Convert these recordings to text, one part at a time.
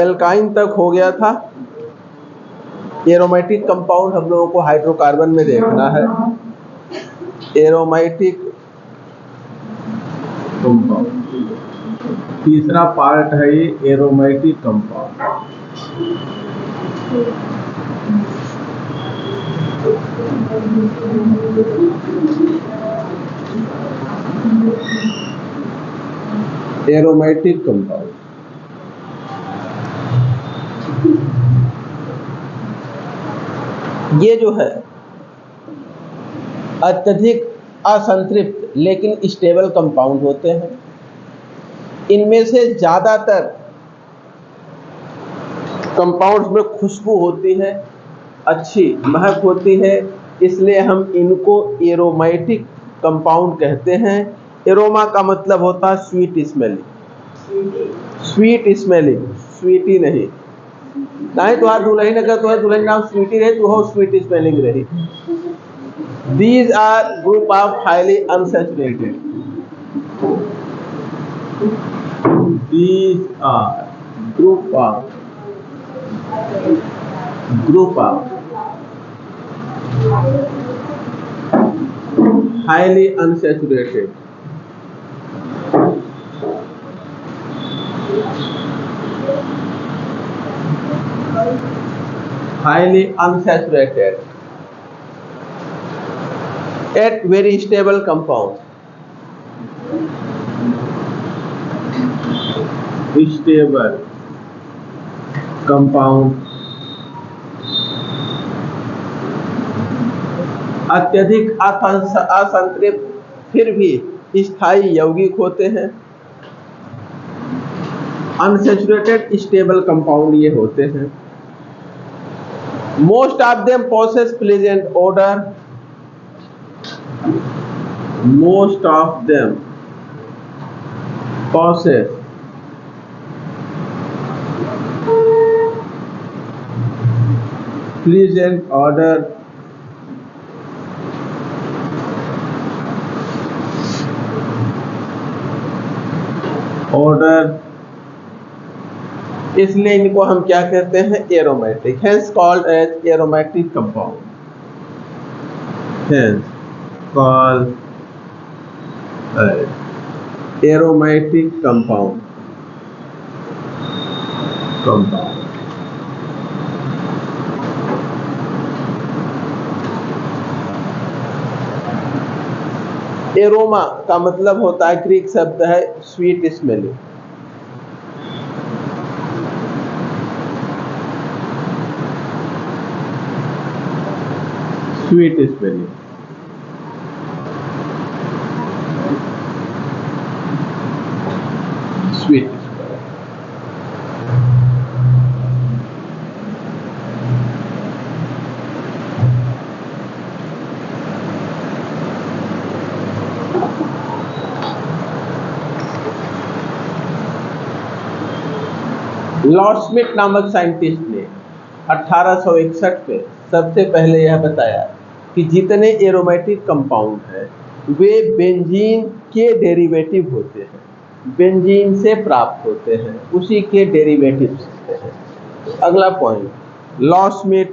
Alkyne तक हो गया था। एरोमेटिक कंपाउंड हम लोगों को हाइड्रोकार्बन में देखना है। एरोमेटिक कंपाउंड तीसरा पार्ट है ये एरोमेटिक कंपाउंड। एरोमेटिक कंपाउंड ये जो है अत्यधिक असंतृप्त लेकिन स्टेबल कंपाउंड होते हैं। इनमें से ज्यादातर कंपाउंड्स में खुशबू होती है, अच्छी महक होती है, इसलिए हम इनको एरोमेटिक कंपाउंड कहते हैं। एरोमा का मतलब होता है sweet smelling. Sweet smelling, sweetie नहीं। नहीं तो दुल्हन अगर तो दुल्हन नाम स्वीटी रहे तो हो स्वीट स्मेलिंग रही। These are group of highly unsaturated. These are group of highly unsaturated. Highly unsaturated yet very stable compound. Stable compound अत्यधिक असंतृप्त फिर भी स्थायी यौगिक होते हैं। अनसैचुरेटेड स्टेबल कंपाउंड ये होते हैं। Most of them possess pleasant odor. Most of them possess pleasant odor. इसलिए इनको हम क्या कहते हैं? Aromatic. Hence called as aromatic compound. Hence called as aromatic compound. Aroma का मतलब होता है, ग्रीक शब्द है sweet smelling. Sweet smelling. Sweet Lord Smith नामक साइंटिस्ट ने 1861 में सबसे पहले यह बताया कि जितने एरोमेटिक कंपाउंड हैं वे बेंजीन के डेरिवेटिव होते हैं, बेंजीन से प्राप्त होते हैं, उसी के डेरिवेटिव्स होते हैं। अगला point, Lord Smith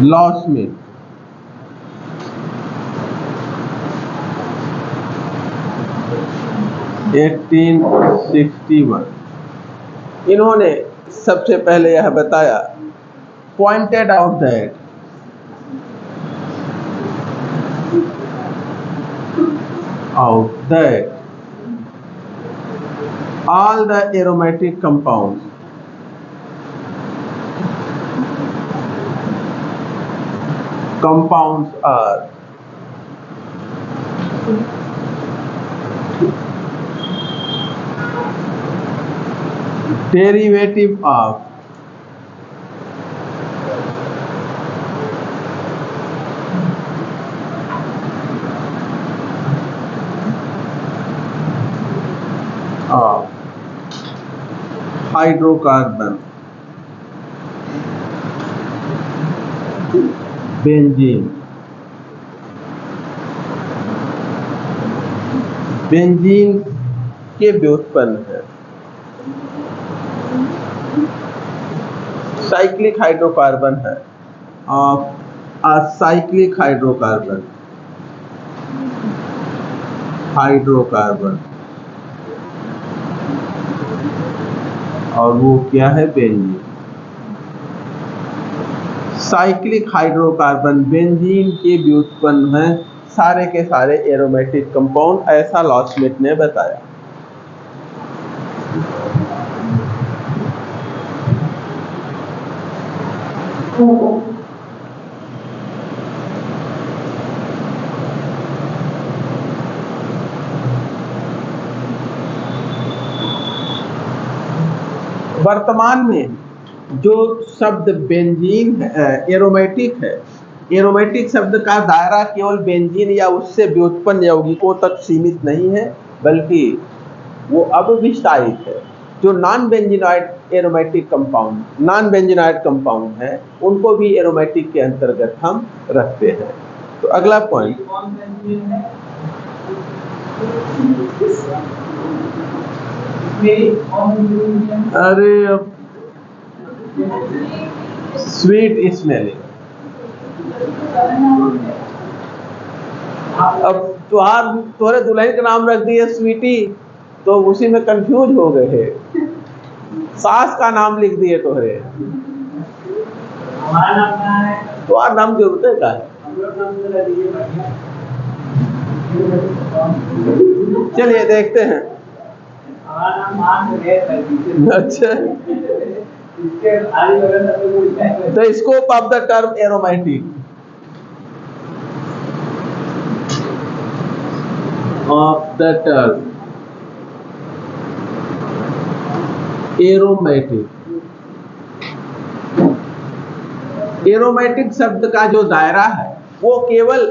Lord Smith 1861 इन्होंने सबसे पहले यह बताया, pointed out that all the aromatic compounds are derivative of hydrocarbon, benzene, benzene के व्युत्पन्न है। साइक्लिक हाइड्रोकार्बन है, साइक्लिक हाइड्रोकार्बन और वो क्या है? बेंजीन। साइक्लिक हाइड्रोकार्बन बेंजीन के व्युत्पन्न हैं सारे के सारे एरोमेटिक कंपाउंड, ऐसा लॉसमेट ने बताया। वर्तमान में जो शब्द बेंजीन एरोमेटिक है, एरोमेटिक शब्द का दायरा केवल बेंजीन या उससे व्युत्पन्न यौगिकों तक सीमित नहीं है, बल्कि वो अब विस्तारित है। जो non benzenoid aromatic compound, non benzenoid compound है, उनको भी एरोमेटिक के अंतर्गत हम रखते हैं। तो अगला पॉइंट, अरे अब स्वीट स्मेलिंग, अब तुम्हारे दुल्हन का नाम रख दिए स्वीटी, तो उसी में कंफ्यूज हो गए हैं। सास का नाम लिख दिए तोहरे, तुम्हारा नाम जरूरत का है। चलिए देखते हैं। अच्छा, the scope of the term aromatic, of the term aromatic. Aromatic शब्द का जो दायरा है वो केवल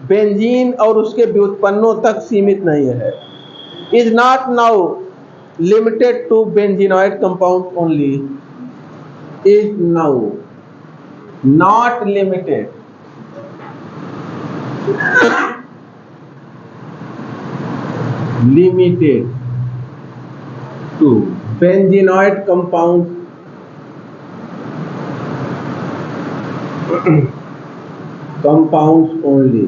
बेंजीन और उसके व्युत्पन्नों तक सीमित नहीं है। Is not now limited to benzenoid compound only, is now not limited to benzenoid compounds only.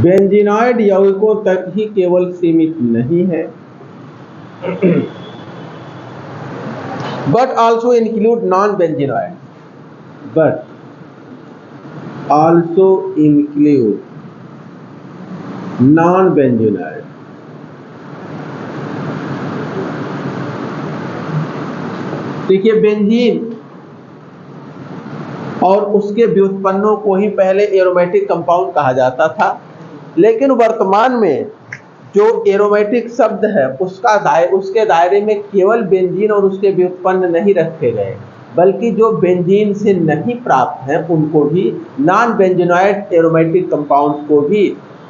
बेंजीनॉइड यौगिकों तक ही केवल सीमित नहीं है, but also include non-benzenoid, but also include non-benzenoid. देखिए, बेंजीन और उसके व्युत्पन्नों को ही पहले एरोमेटिक कंपाउंड कहा जाता था, लेकिन वर्तमान में जो एरोमेटिक शब्द है उसके दायरे में केवल बेंजीन और उसके व्युत्पन्न नहीं रखे गए, बल्कि जो बेंजीन से नहीं प्राप्त हैं उनको भी, नॉन बेंजीनॉइड एरोमेटिक कंपाउंड को भी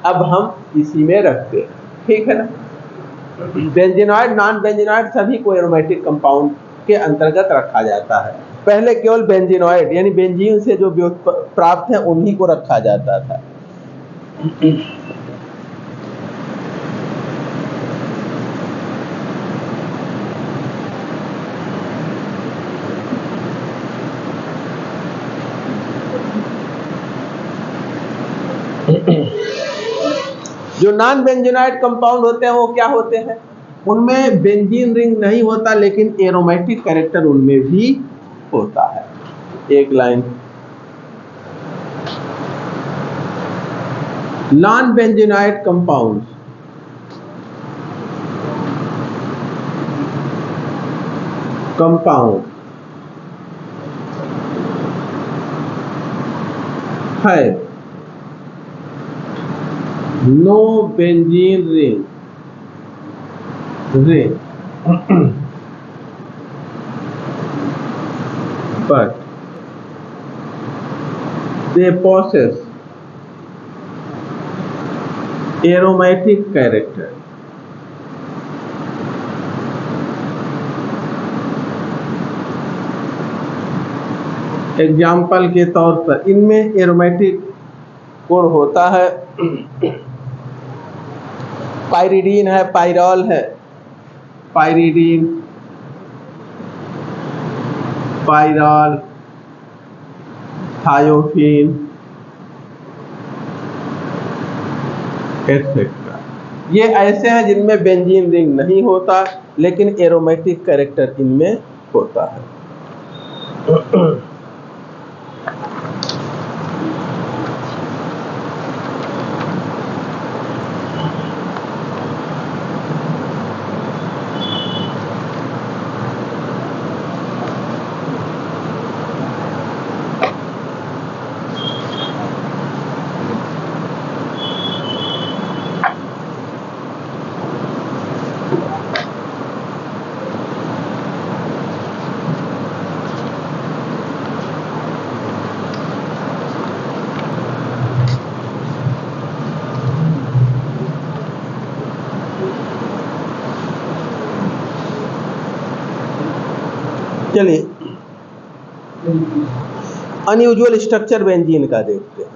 अब हम इसी में रखते हैं। ठीक है ना? बेंजीनॉइड, नॉन बेंजीनॉइड सभी को एरोमेटिक कंपाउंड के अंतर्गत रखा जाता है। पहले केवल बेंजीनॉइड यानी बेंजीन से जो प्राप्त है उन्हीं को रखा जाता था। जो नॉन बेंजीनॉइड कंपाउंड होते हैं वो क्या होते हैं? उनमें बेंजीन रिंग नहीं होता, लेकिन एरोमेटिक कैरेक्टर उनमें भी होता है। एक लाइन, नॉन बेंजीनॉइड कंपाउंड्स है no benzene ring but they possess aromatic character. Example के तौर पर इनमें एरोमेटिक गुण होता है। पाइरिडीन है, पाइरॉल है, पाइरिडीन, पाइरॉल, थायोफीन एक्सेट्रा। ये ऐसे हैं जिनमें बेंजीन रिंग नहीं होता, लेकिन एरोमेटिक कैरेक्टर इनमें होता है। चलिए अनयूजुअल स्ट्रक्चर बेंजीन का देखते हैं।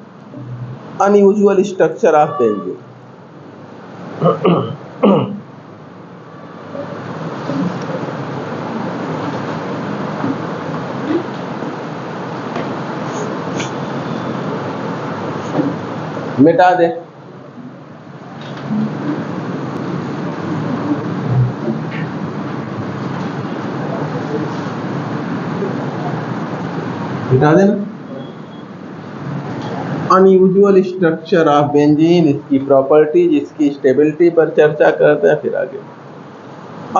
Unusual structure of benzene. मिटा दे। मिटा देना। अनयूजुअल स्ट्रक्चर ऑफ बेंजीन, इसकी प्रॉपर्टीज, इसकी स्टेबिलिटी पर चर्चा करते हैं, फिर आगे।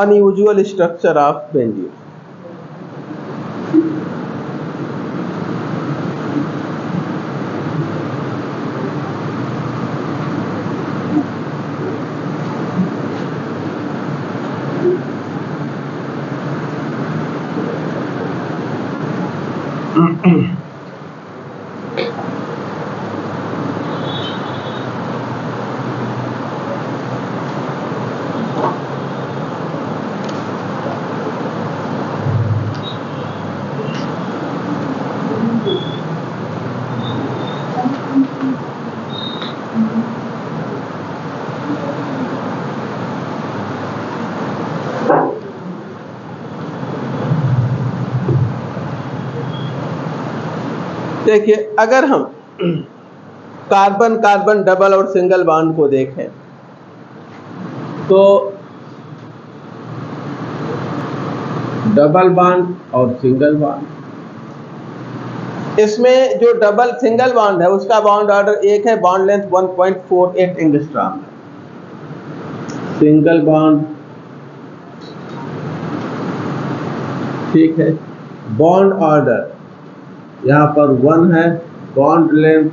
Unusual structure of benzene. देखिए, अगर हम कार्बन कार्बन डबल और सिंगल बॉन्ड को देखें तो डबल बॉन्ड और सिंगल बॉन्ड, इसमें जो डबल सिंगल बॉन्ड है उसका बॉन्ड ऑर्डर एक है, बॉन्ड लेंथ 1.48 एंगस्ट्रॉम है। सिंगल बॉन्ड, ठीक है, बॉन्ड ऑर्डर यहां पर 1 है, बॉन्ड लेंथ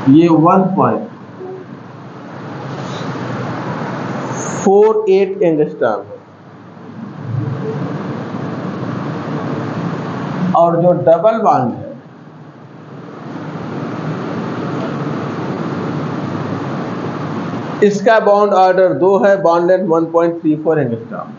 ये 1.48 एंगस्ट्रॉम है। और जो डबल बॉन्ड है इसका बॉन्ड ऑर्डर 2 है, बॉन्ड लेंथ 1.34 एंगस्ट्रॉम।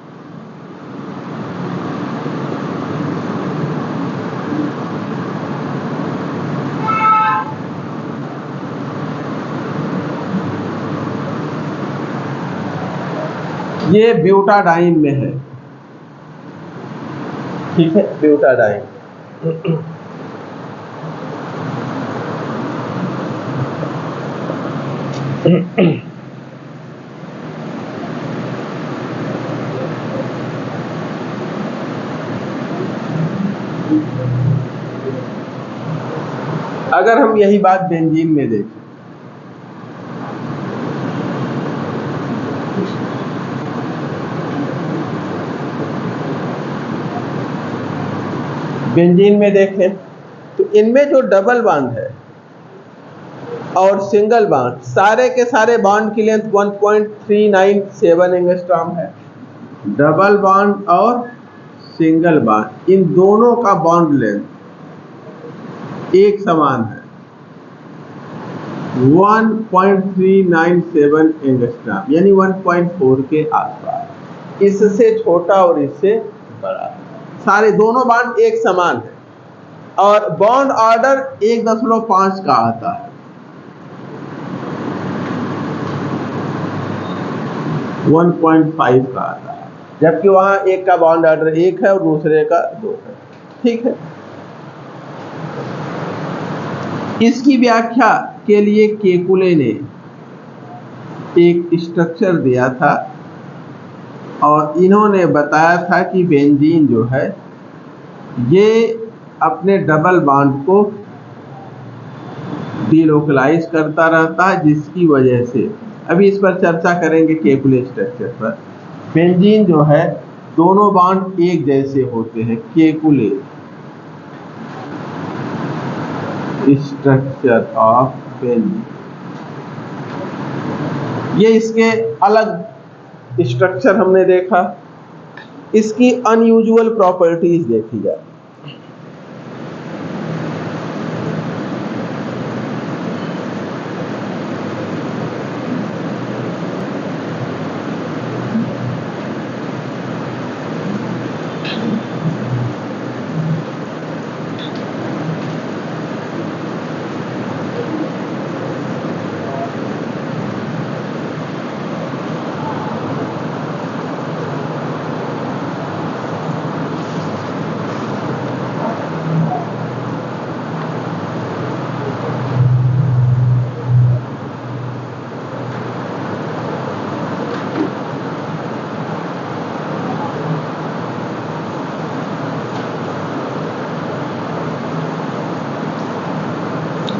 ये ब्यूटाडाइन में है, ठीक है, ब्यूटाडाइन। अगर हम यही बात बेंजीन में देखें, बेंजीन में देखें तो इनमें जो डबल बॉन्ड है और सिंगल बॉन्ड, सारे के सारे बॉन्ड की लेंथ 1.397 एंगस्ट्रॉम है। डबल बॉन्ड और सिंगल बॉन्ड, इन दोनों का बॉन्ड लेंथ एक समान है, 1.397 एंगस्ट्रॉम, यानी 1.4 के आसपास। इससे छोटा और इससे बड़ा, सारे दोनों बॉन्ड एक समान है। और बॉन्ड ऑर्डर 1.5 का आता है। 1.5 का आता है, जबकि वहां एक का बॉन्ड ऑर्डर 1 है और दूसरे का 2 है। ठीक है, इसकी व्याख्या के लिए केकुले ने एक स्ट्रक्चर दिया था और इन्होंने बताया था कि बेंजीन जो है ये अपने डबल बॉन्ड को डीलोकलाइज करता रहता है, जिसकी वजह से अभी इस पर चर्चा करेंगे केकुले स्ट्रक्चर पर। बेंजीन जो है दोनों बॉन्ड एक जैसे होते हैं। केकुले स्ट्रक्चर ऑफ बेंजीन, ये इसके अलग स्ट्रक्चर हमने देखा। इसकी अनयूजुअल प्रॉपर्टीज देखी जाए।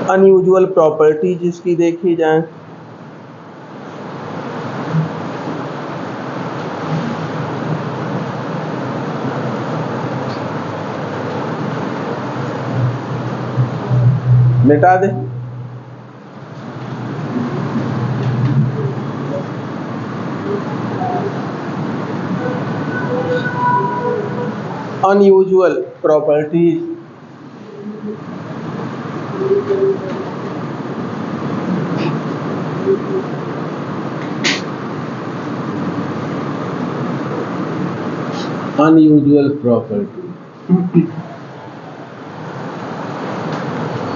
अनयूजुअल प्रॉपर्टी जिसकी देखी जाए। मिटा दे। Unusual properties unusual property.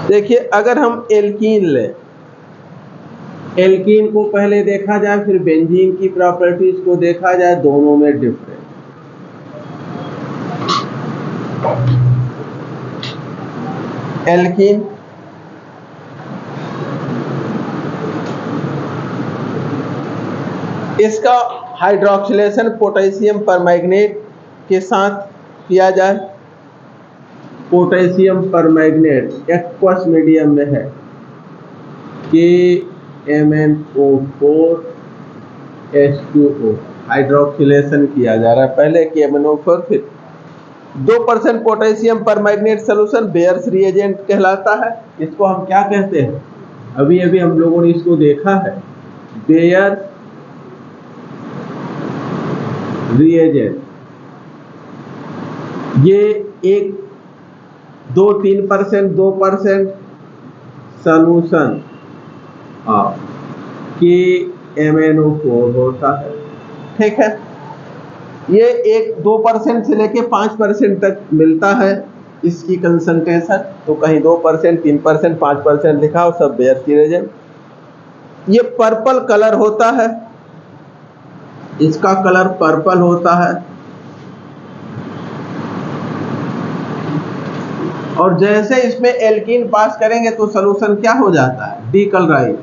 देखिए, अगर हम एल्कीन लें, एल्कीन को पहले देखा जाए, फिर बेंजीन की प्रॉपर्टीज को देखा जाए, दोनों में डिफरेंस। एल्कीन इसका हाइड्रोक्सिलेशन पोटेशियम परमैंगनेट के साथ किया जाए। पोटेशियम परमैंगनेट एक्वस मीडियम में है, KMnO4H2O हाइड्रोक्सिलेशन किया जा रहा है। पहले KMnO4, फिर 2% potassium permanganate solution bears reagent कहलाता है। इसको हम क्या कहते हैं? अभी अभी हम लोगों ने इसको देखा है, बेयर्स रिएजेंट। ये 2-3% 2% सोल्यूशन KMnO4 होता है। ठीक है, ये 1-2% से लेके 5% तक मिलता है इसकी कंसंट्रेशन। तो कहीं 2%, 3%, 5% लिखा हो, सब बेयर्स रिएजेंट। ये पर्पल कलर होता है, इसका कलर पर्पल होता है। और जैसे इसमें एल्कीन पास करेंगे तो सॉल्यूशन क्या हो जाता है? Decolourise.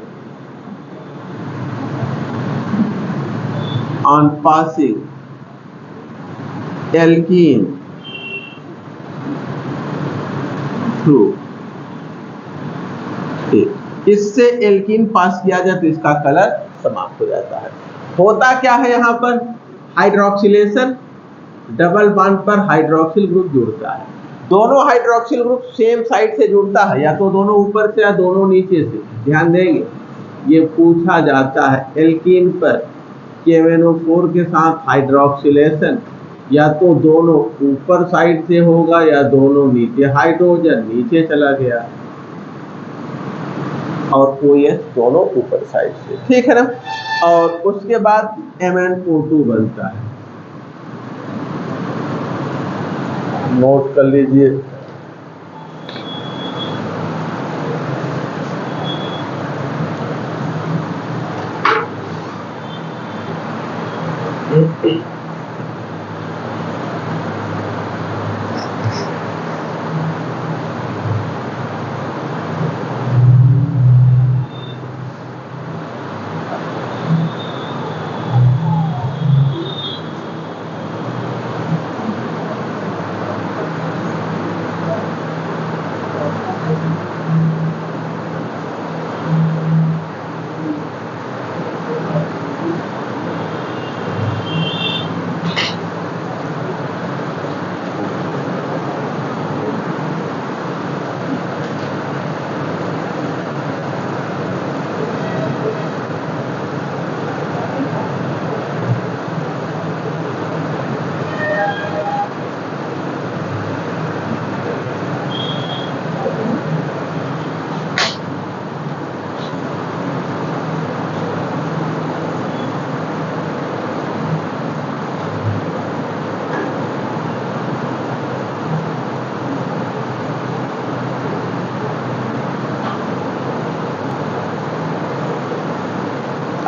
On passing alkene through, इससे एल्कीन पास किया जाए तो इसका कलर समाप्त हो जाता है। होता क्या है यहाँ पर? हाइड्रोक्सिलेशन, डबल बॉन्ड पर हाइड्रोक्सिल ग्रुप जुड़ता है। दोनों हाइड्रोक्सिल ग्रुप सेम साइड से जुड़ता है, या तो दोनों ऊपर से या दोनों नीचे से। ध्यान देंगे, ये पूछा जाता है एल्कीन पर KMnO4 के साथ हाइड्रोक्सिलेशन या तो दोनों ऊपर साइड से होगा या दोनों नीचे। हाइड्रोजन नीचे चला गया और OH दोनों ऊपर साइड से। ठीक है ना? और उसके बाद MnO2 बनता है। नोट कर लीजिए,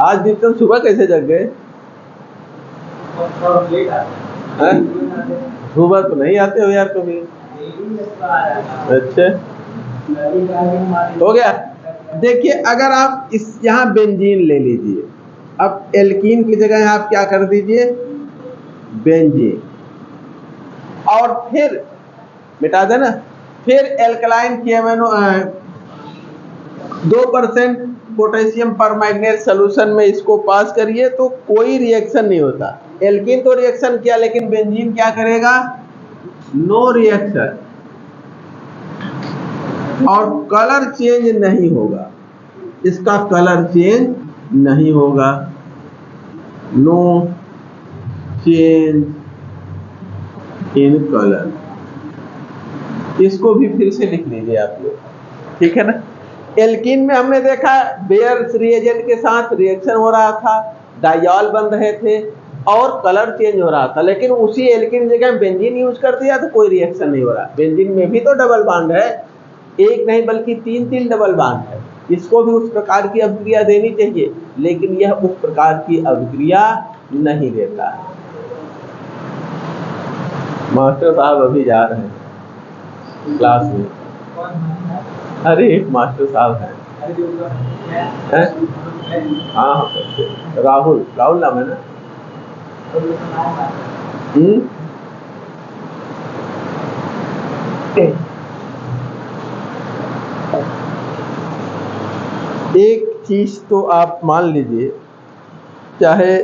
आज दिन तुम सुबह कैसे जग गए? हैं? सुबह तो नहीं आते हो यार कभी। अच्छा, हो गया। देखिए, अगर आप इस यहाँ बेंजीन ले लीजिए, अब एल्कीन की जगह आप क्या कर दीजिए, बेंजीन, और फिर मिटा देना। फिर alkaline KMnO 2% potassium permanganate solution में इसको पास करिए तो कोई रिएक्शन नहीं होता। एल्कीन तो रिएक्शन किया, लेकिन बेंजीन क्या करेगा, नो रिएक्शन, और कलर चेंज नहीं होगा, इसका कलर चेंज नहीं होगा, नो चेंज इन कलर। इसको भी फिर से लिख लीजिए आप लोग, ठीक है ना। एल्कीन में हमने देखा बेयर्स रिएजेंट के साथ रिएक्शन हो रहा था, डाइऑल बन रहे थे और कलर चेंज हो रहा था, लेकिन उसी एल्कीन की जगह बेंजीन यूज कर दिया तो कोई रिएक्शन नहीं हो रहा। बेंजीन में भी तो डबल बॉन्ड है, एक नहीं बल्कि 3 डबल बॉन्ड है, इसको भी उस प्रकार की अभिक्रिया देनी चाहिए, लेकिन यह उस प्रकार की अभिक्रिया नहीं देता है। मास्टर साहब अभी जा रहे हैं क्लास में। अरे एक मास्टर साहब हैं, हाँ, राहुल नाम है ना। एक चीज तो आप मान लीजिए, चाहे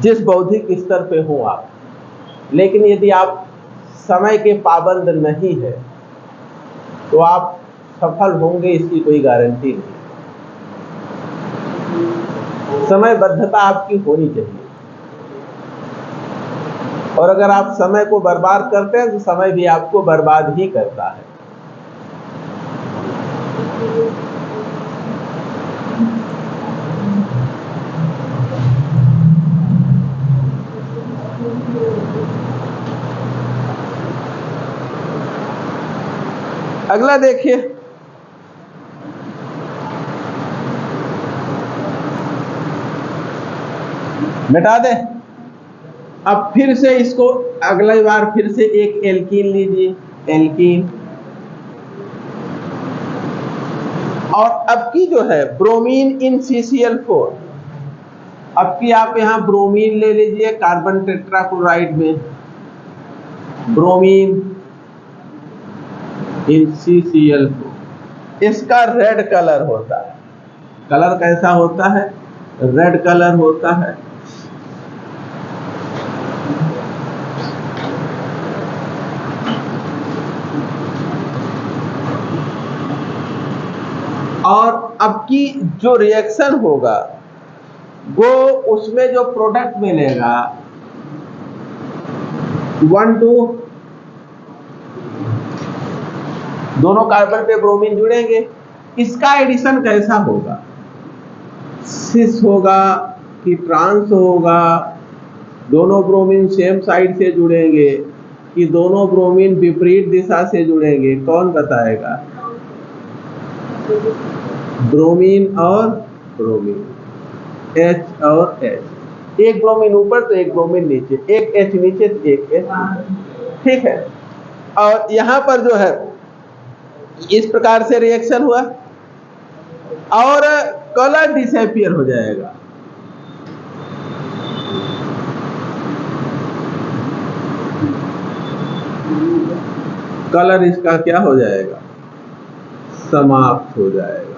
जिस बौद्धिक स्तर पे हो आप, लेकिन यदि आप समय के पाबंद नहीं है तो आप सफल होंगे, इसकी कोई गारंटी नहीं। समयबद्धता आपकी होनी चाहिए, और अगर आप समय को बर्बाद करते हैं तो समय भी आपको बर्बाद ही करता है। अगला देखिए, मिटा दे। अब फिर से इसको अगली बार फिर से एक एल्कीन लीजिए, एल्कीन, और अब की जो है ब्रोमीन इन CCl4। अब की आप यहां ब्रोमीन ले लीजिए, कार्बन टेट्राक्लोराइड में ब्रोमीन इन CCl4, इसका रेड कलर होता है। कलर कैसा होता है, रेड कलर होता है। और अब की जो रिएक्शन होगा वो उसमें जो प्रोडक्ट मिलेगा 1 2, दोनों कार्बन पे ब्रोमीन जुड़ेंगे, इसका एडिशन कैसा होगा, सिस होगा कि ट्रांस होगा, दोनों ब्रोमीन सेम साइड से जुड़ेंगे कि दोनों ब्रोमीन विपरीत दिशा से जुड़ेंगे, कौन बताएगा। ब्रोमीन और ब्रोमीन, H और H, एक ब्रोमीन ऊपर तो एक ब्रोमीन नीचे, एक H नीचे तो एक H, ठीक है। और यहां पर जो है इस प्रकार से रिएक्शन हुआ और कलर डिसअपीयर हो जाएगा। कलर इसका क्या हो जाएगा, समाप्त हो जाएगा।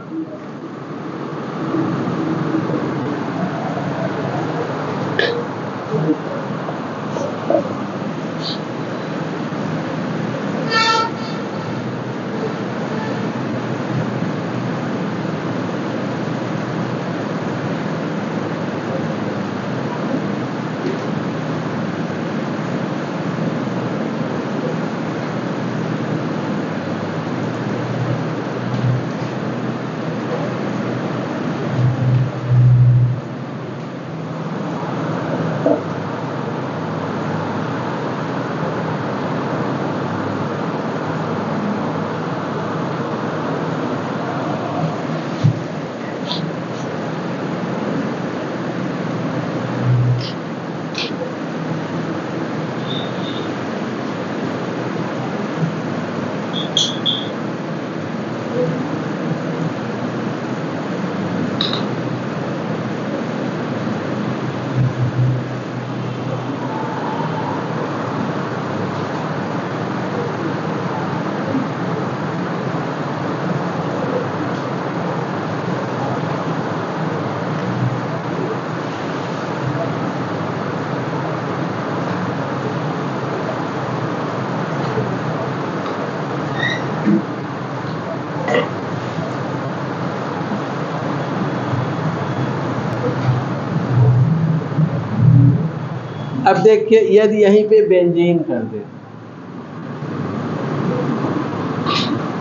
अब देखिए यदि यहीं पे बेंजीन कर दे,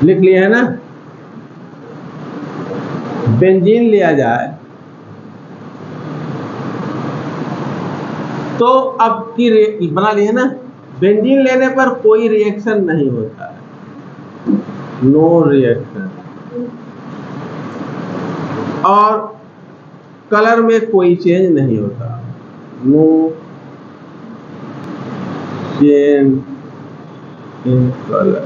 लिख लिया है ना, बेंजीन लिया जाए तो अब की बना लिया ना, बेंजीन लेने पर कोई रिएक्शन नहीं होता है, नो रिएक्शन, और कलर में कोई चेंज नहीं होता, no change in colour,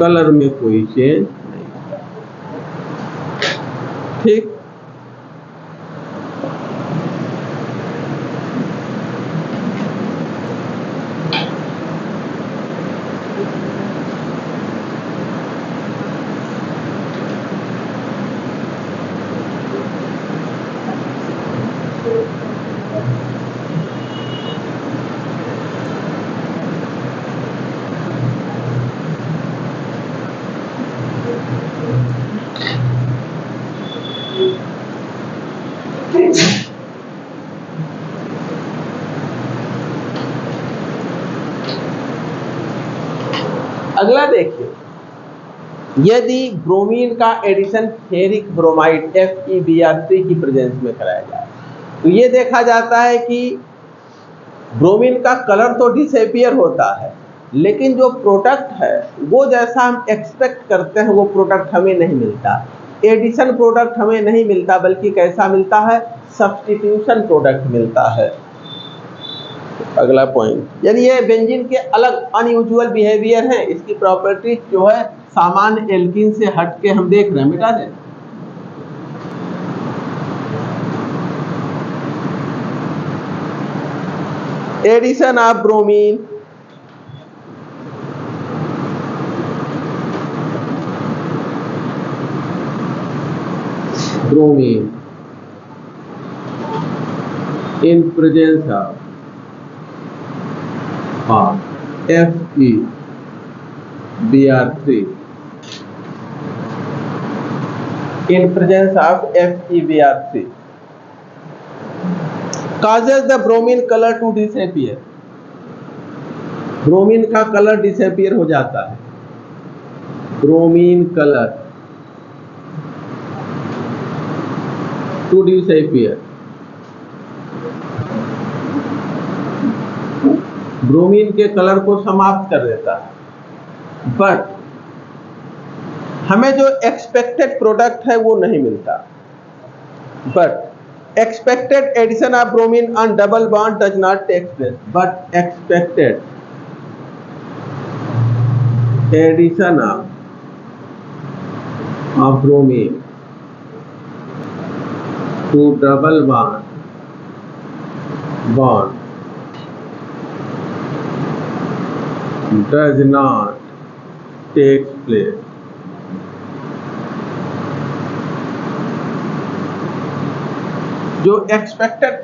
colour में कोई चेंज नहीं होता, ठीक। अगला देखिए, यदि ब्रोमीन का एडिशन फेरिक ब्रोमाइड FeBr3 की प्रेजेंस में कराया जाए तो ये देखा जाता है कि ब्रोमीन का कलर तो डिसअपीयर होता है, लेकिन जो प्रोडक्ट है वो जैसा हम एक्सपेक्ट करते हैं वो प्रोडक्ट हमें नहीं मिलता, एडिशन प्रोडक्ट हमें नहीं मिलता, बल्कि कैसा मिलता है, सब्स्टिट्यूशन प्रोडक्ट मिलता है। अगला पॉइंट, यानी ये बेंजीन के अलग अनयूजुअल बिहेवियर है, इसकी प्रॉपर्टी जो है सामान्य एल्कीन से हट के हम देख रहे हैं, मिटा दें। Addition of bromine in presence of FeBr3 in presence of FeBr3 causes the bromine color to disappear, bromine का कलर डिसअपीयर हो जाता है, bromine colour to disappear, bromine के कलर को समाप्त कर देता है, बट हमें जो एक्सपेक्टेड प्रोडक्ट है वो नहीं मिलता, but Expected addition of bromine on double bond does not take place, but expected addition of bromine to double bond does not take place. जो एक्सपेक्टेड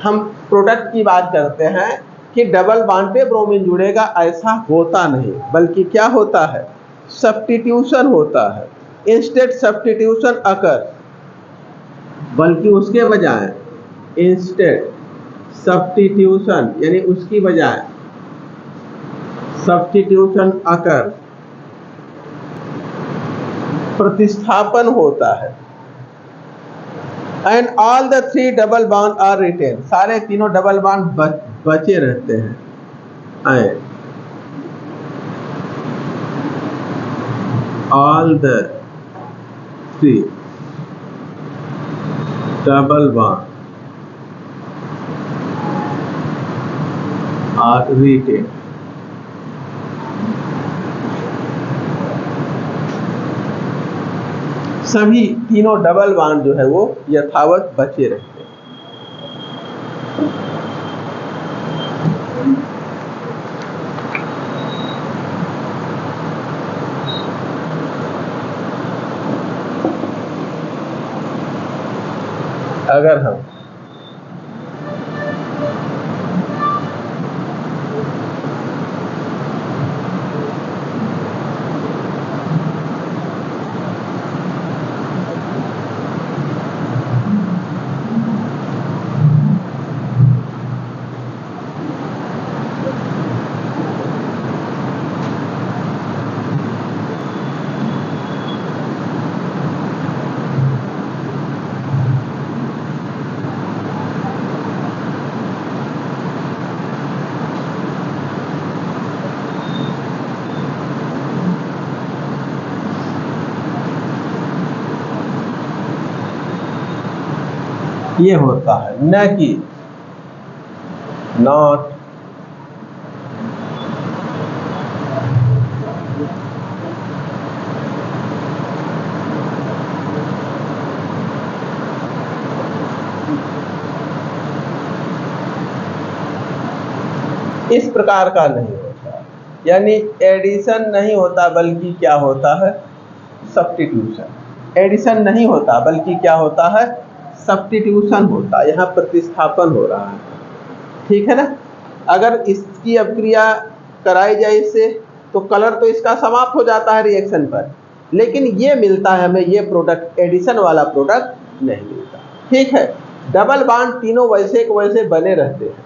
हम प्रोडक्ट की बात करते हैं कि डबल बॉन्ड पे ब्रोमीन जुड़ेगा, ऐसा होता नहीं, बल्कि क्या होता है, सब्स्टिट्यूशन होता है। इंस्टेड सब्स्टिट्यूशन अकर, बल्कि उसके बजाय, इंस्टेड सब्स्टिट्यूशन यानी उसकी बजाय सब्स्टिट्यूशन अकर, प्रतिस्थापन होता है। And all the three double bond are retain, सारे तीनों डबल बॉन्ड बचे रहते हैं। And all the three double bond are retain. सभी तीनों डबल बॉन्ड जो है वो यथावत बचे रहते हैं। अगर हम ये होता है, न कि नॉट इस प्रकार का नहीं होता, यानी एडिशन नहीं होता बल्कि क्या होता है, सब्स्टिट्यूशन। एडिशन नहीं होता बल्कि क्या होता है, सब्स्टिट्यूशन होता है, यहाँ प्रतिस्थापन हो रहा है। ठीक है ना। अगर इसकी अभिक्रिया कराई जाए इससे तो कलर तो इसका समाप्त हो जाता है रिएक्शन पर, लेकिन ये मिलता है हमें, ये प्रोडक्ट एडिशन वाला प्रोडक्ट नहीं मिलता। ठीक है, डबल बॉन्ड तीनों वैसे के वैसे बने रहते हैं।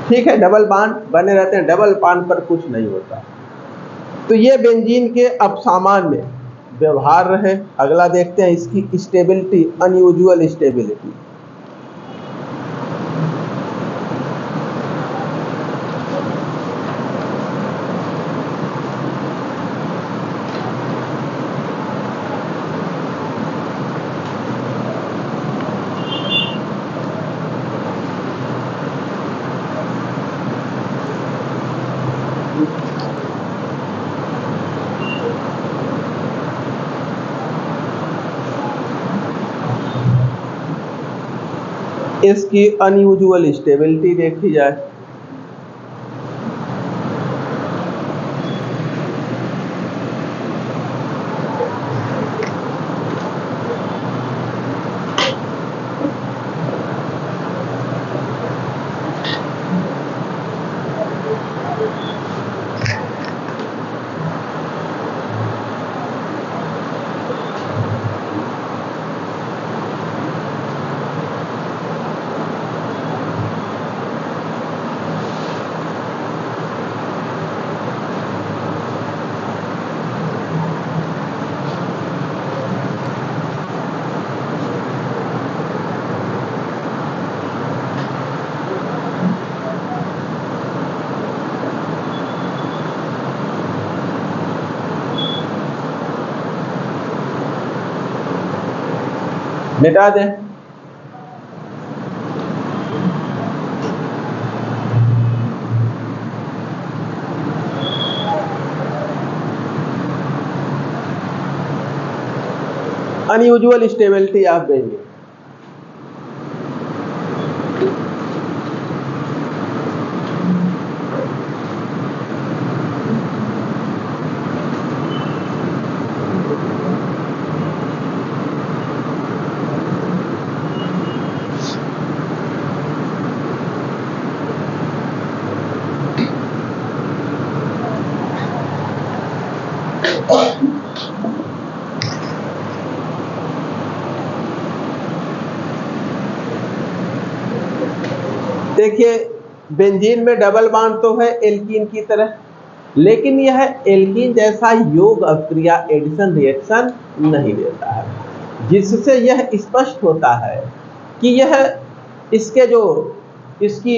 ठीक है, डबल बॉन्ड बने रहते हैं, डबल बॉन्ड पर कुछ नहीं होता। तो ये बेंजीन के अब सामान्य व्यवहार रहे। अगला देखते हैं इसकी स्टेबिलिटी, अनयूजुअल स्टेबिलिटी। इसकी अनयूजुअल स्टेबिलिटी देखी जाए, मिटा दें। Unusual stability of benzene. देखिए बेंजीन में डबल बॉन्ड तो है एल्कीन की तरह, लेकिन यह एल्कीन जैसा योग अभिक्रिया एडिशन रिएक्शन नहीं देता है, जिससे यह स्पष्ट होता है कि यह इसके जो इसकी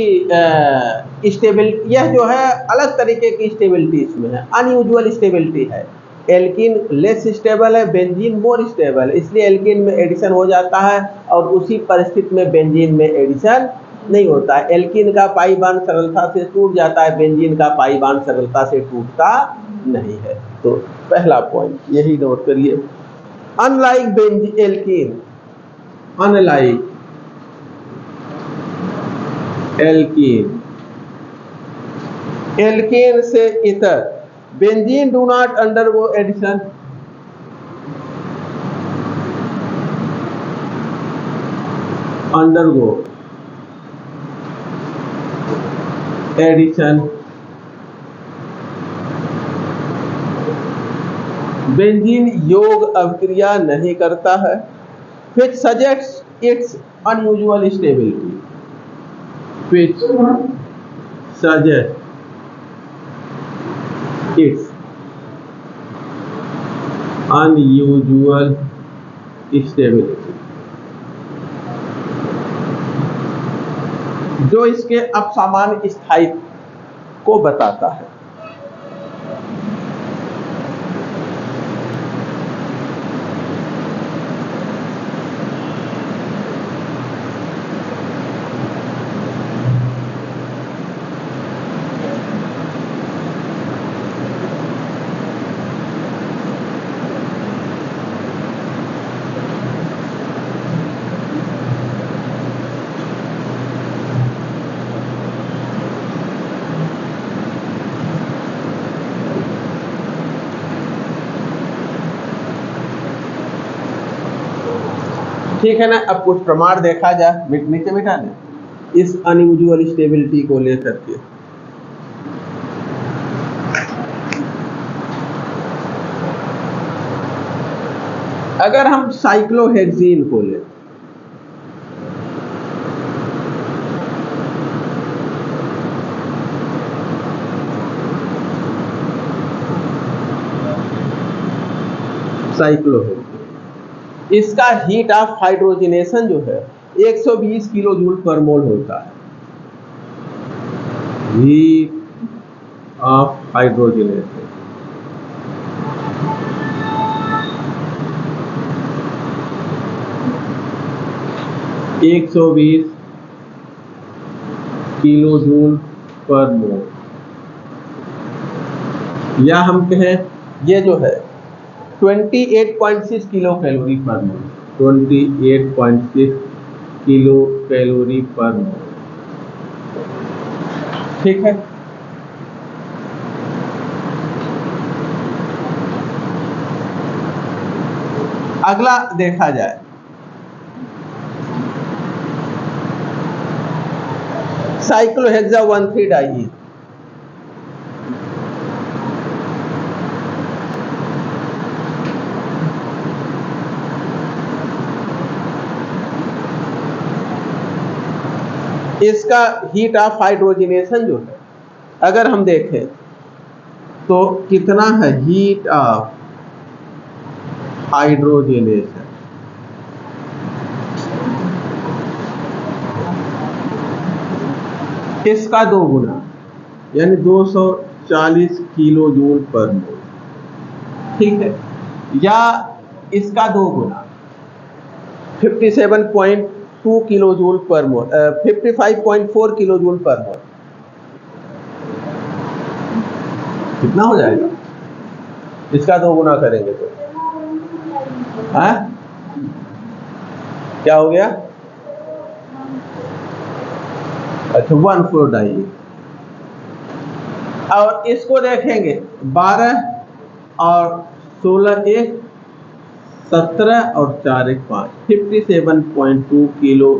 स्टेबिलिटी, यह जो है अलग तरीके की स्टेबिलिटी इसमें है, अनयूजुअल स्टेबिलिटी है। एल्कीन लेस स्टेबल है, बेंजीन मोर स्टेबल, इसलिए एल्कीन में एडिशन हो जाता है और उसी परिस्थिति में बेंजीन में एडिशन नहीं होता है। एल्कीन का पाई बॉन्ड सरलता से टूट जाता है, बेंजीन का पाई बॉन्ड सरलता से टूटता नहीं है। तो पहला पॉइंट यही नोट करिए। Unlike benzene alkene, unlike alkene, alkene से इतर benzene do not undergo addition, undergo addition. Benzene योग अभिक्रिया नहीं करता है, which suggests its unusual stability, which suggests its unusual stability, जो इसके असामान्य स्थायित्व को बताता है। ठीक है ना। अब कुछ प्रमाण देखा जाए, नीचे मिटा दें इस अनयूजुअल स्टेबिलिटी को लेकर के। अगर हम साइक्लोहेक्सीन को लें, साइक्लोहेक्सीन, इसका हीट ऑफ हाइड्रोजनेशन जो है 120 किलो जूल पर मोल होता है। Heat of hydrogenation 120 kilo joule per mole, या हम कहें ये जो है 28.6 किलो कैलोरी पर मोल, 28.6 किलो कैलोरी पर मोल। ठीक है। अगला देखा जाए, साइक्लोहेक्सा 1,3-डाइईन, इसका हीट ऑफ हाइड्रोजनेशन जो है अगर हम देखें तो कितना है, हीट ऑफ हाइड्रोजनेशन इसका 2 गुना, यानी 240 किलो जूल पर मोल। ठीक है, या इसका 2 गुना 57.2 किलो जूल पर मोल, 55.4 किलो जूल पर मोल। कितना हो जाएगा? इसका 2 गुना करेंगे तो क्या हो गया? अच्छा 1,4 डाई। और इसको देखेंगे 12 और 16 1 17 और 4 1 5, 57.2 किलो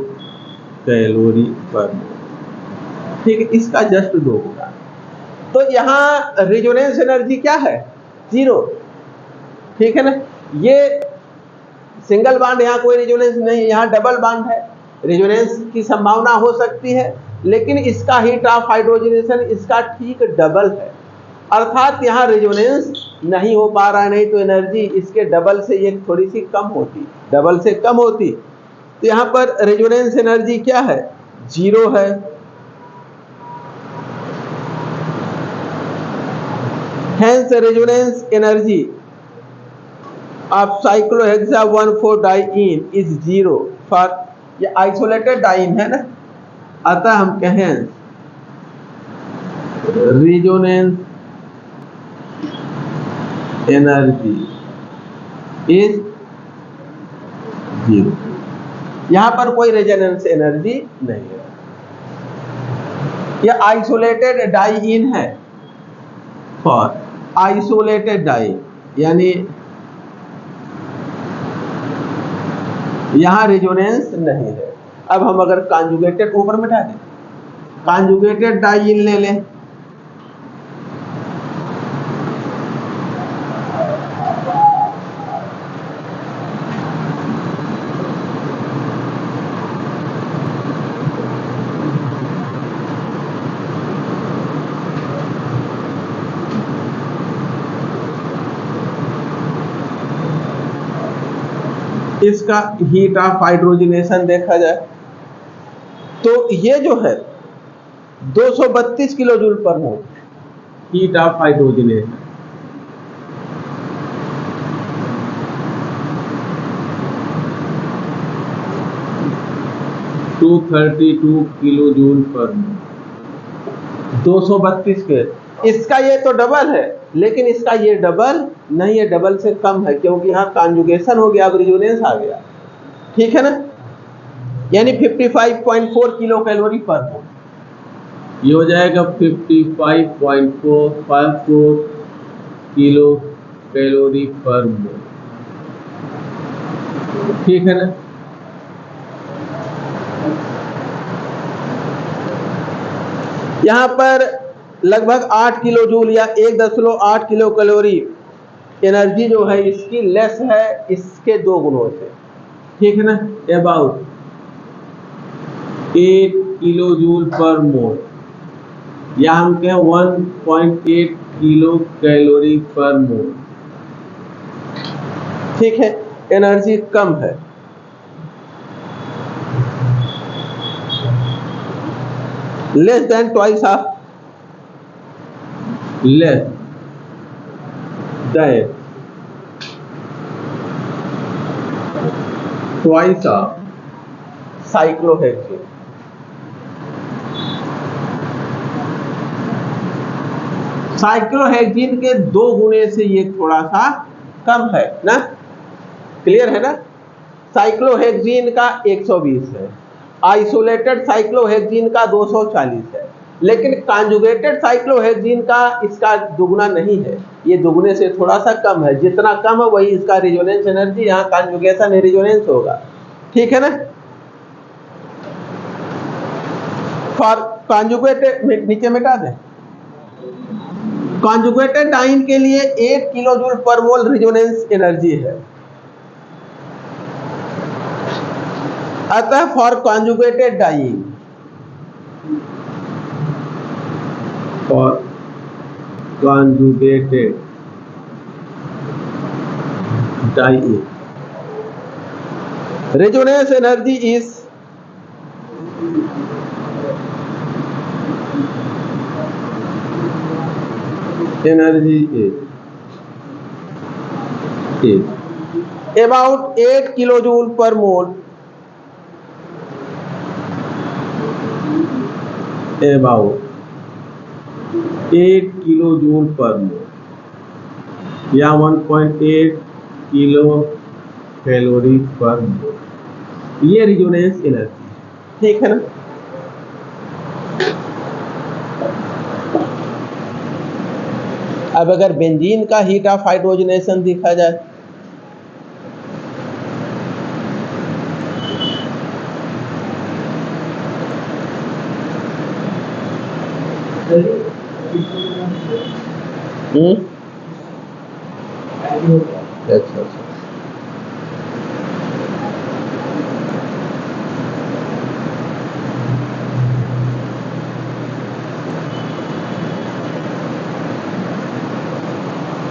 कैलोरी पर मोल। ठीक है, इसका जस्ट 2 गुना। तो यहाँ रेजोनेंस एनर्जी क्या है? 0। ठीक है ना, ये सिंगल बाड, यहाँ कोई रेजोनेंस नहीं है, यहाँ डबल बाड है। रेजोनेंस की संभावना हो सकती है, लेकिन इसका हीट ऑफ हाइड्रोजनेशन इसका ठीक डबल है, अर्थात यहाँ रेजोनेंस नहीं हो पा रहा है। नहीं तो एनर्जी इसके डबल से ये थोड़ी सी कम होती, डबल से कम होती। तो यहाँ पर रेजोनेंस एनर्जी क्या है? 0 है। Hence resonance energy of cyclohexaene is 0 for, ये आइसोलेटेड डाइन है ना, अतः हम कहें रेजोनेंस एनर्जी इज 0। यहां पर कोई रेजोनेंस एनर्जी नहीं है, यह आइसोलेटेड डाइन है। फॉर आइसोलेटेड डाइन यानी यहां रेजोनेंस नहीं है। अब हम अगर कॉन्जुगेटेड ऊपर मिटा दें, कॉन्जुगेटेड डाइन ले लें, इसका हीट ऑफ हाइड्रोजनेशन देखा जाए तो ये जो है 232 kilo joule per mole heat of hydrogenation. (232 kilo joule per मोल 232 के, इसका ये तो डबल है, लेकिन इसका ये डबल नहीं है, डबल से कम है, क्योंकि यहाँ कॉन्जुगेशन हो गया, अब रेजोनेंस आ गया। ठीक है ना, यानी 55.4 किलो कैलोरी पर मोल, ये हो जाएगा 55.4 किलो कैलोरी पर मोल। ठीक है ना, यहाँ पर लगभग 8 किलो जूल या 1.8 किलो कैलोरी एनर्जी जो है इसकी लेस है इसके 2 गुणों से। ठीक है ना, about 8 kilo joule per mole, या हम कहें 1.8 किलो कैलोरी पर मोल। ठीक है, एनर्जी कम है। Less than twice of, less than twice of cyclohexane. Cyclohexane के 2 गुने से ये थोड़ा सा कम है ना, क्लियर है ना। साइक्लोहेक्सेन का 120 है, आइसोलेटेड साइक्लोहेक्सेन का 240 है, लेकिन कॉन्जुगेटेड साइक्लोहेक्सेन का इसका दुगुना नहीं है, ये दुगुने से थोड़ा सा कम है। जितना कम है वही इसका रेजोनेंस एनर्जी, यहाँ कॉन्जुगेशन है, रेजोनेंस होगा। ठीक है ना, फॉर कॉन्जुगेटेड, नीचे मिटा दें, कॉन्जुगेटेड डाइन के लिए 8 किलो जूल पर मोल रेजोनेंस एनर्जी है, अतः for conjugated diene, for conjugated diene resonance energy is about 8 kilo joule per mole about 8 kilo joule per mole या 1.8 किलो कैलोरी पर मोल, ये रिजोनेंस एनर्जी, ठीक है ना। अब अगर बेंजीन का हीट ऑफ हाइड्रोजनेशन देखा जाए, अच्छा,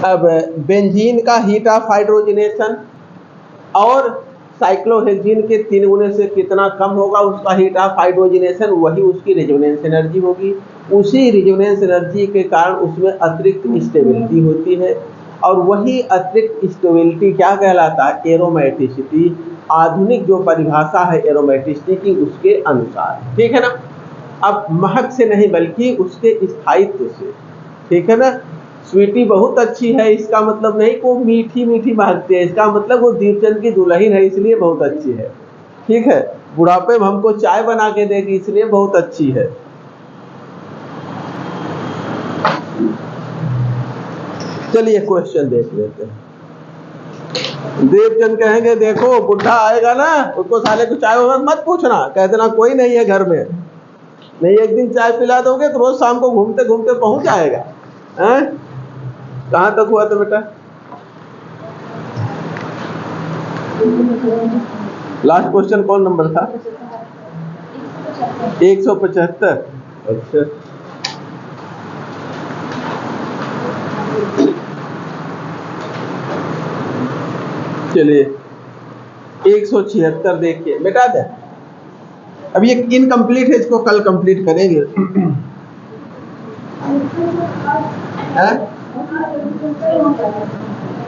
अब बेंजीन का हीट ऑफ हाइड्रोजनेशन और साइक्लोहेक्सीन के 3 गुने से कितना कम होगा उसका हीट ऑफ हाइड्रोजनेशन, वही उसकी रेजोनेंस एनर्जी होगी। उसी रेजोनेंस एनर्जी के कारण उसमें अतिरिक्त स्टेबिलिटी होती है, और वही अतिरिक्त स्टेबिलिटी क्या कहलाता है? एरोमेटिसिटी। आधुनिक जो परिभाषा है एरोमेटिसिटी की, उसके अनुसार, ठीक है ना। अब महक से नहीं बल्कि उसके स्थायित्व से, ठीक है ना। स्वीटी बहुत अच्छी है इसका मतलब नहीं को मीठी मीठी महकती है, इसका मतलब वो दीपचंद की दुल्हन है इसलिए बहुत अच्छी है, ठीक है। बुढ़ापे में हमको चाय बना के देगी इसलिए बहुत अच्छी है। चलिए क्वेश्चन देख लेते हैं। देवचंद कहेंगे देखो बुढ़ा आएगा ना, उसको साले को चाय मत पूछना, कह देना कोई नहीं है घर में, नहीं एक दिन चाय पिला दोगे तो रोज शाम को घूमते घूमते पहुंच जाएगा। कहां तक हुआ था बेटा? लास्ट क्वेश्चन कौन नंबर था? 175। अच्छा, चलिए 176 देखिए बेटा दे। अब ये इनकम्प्लीट है, इसको कल कंप्लीट करेंगे।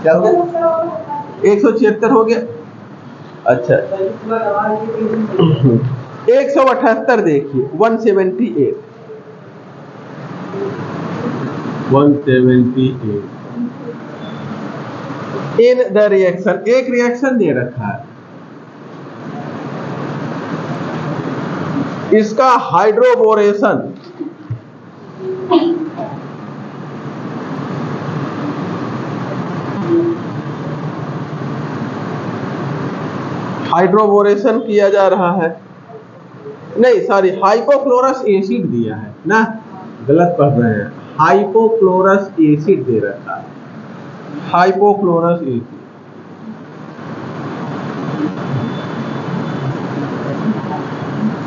क्या हो गया? 176 हो गया। अच्छा 178 देखिए, 178 इन द रिएक्शन, एक रिएक्शन दे रखा है, इसका हाइड्रोबोरेशन किया जा रहा है, नहीं सॉरी हाइपोक्लोरस एसिड दिया है ना, गलत पढ़ रहे हैं, हाइपोक्लोरस एसिड दे रखा है, हाइपोक्लोरस एसिड।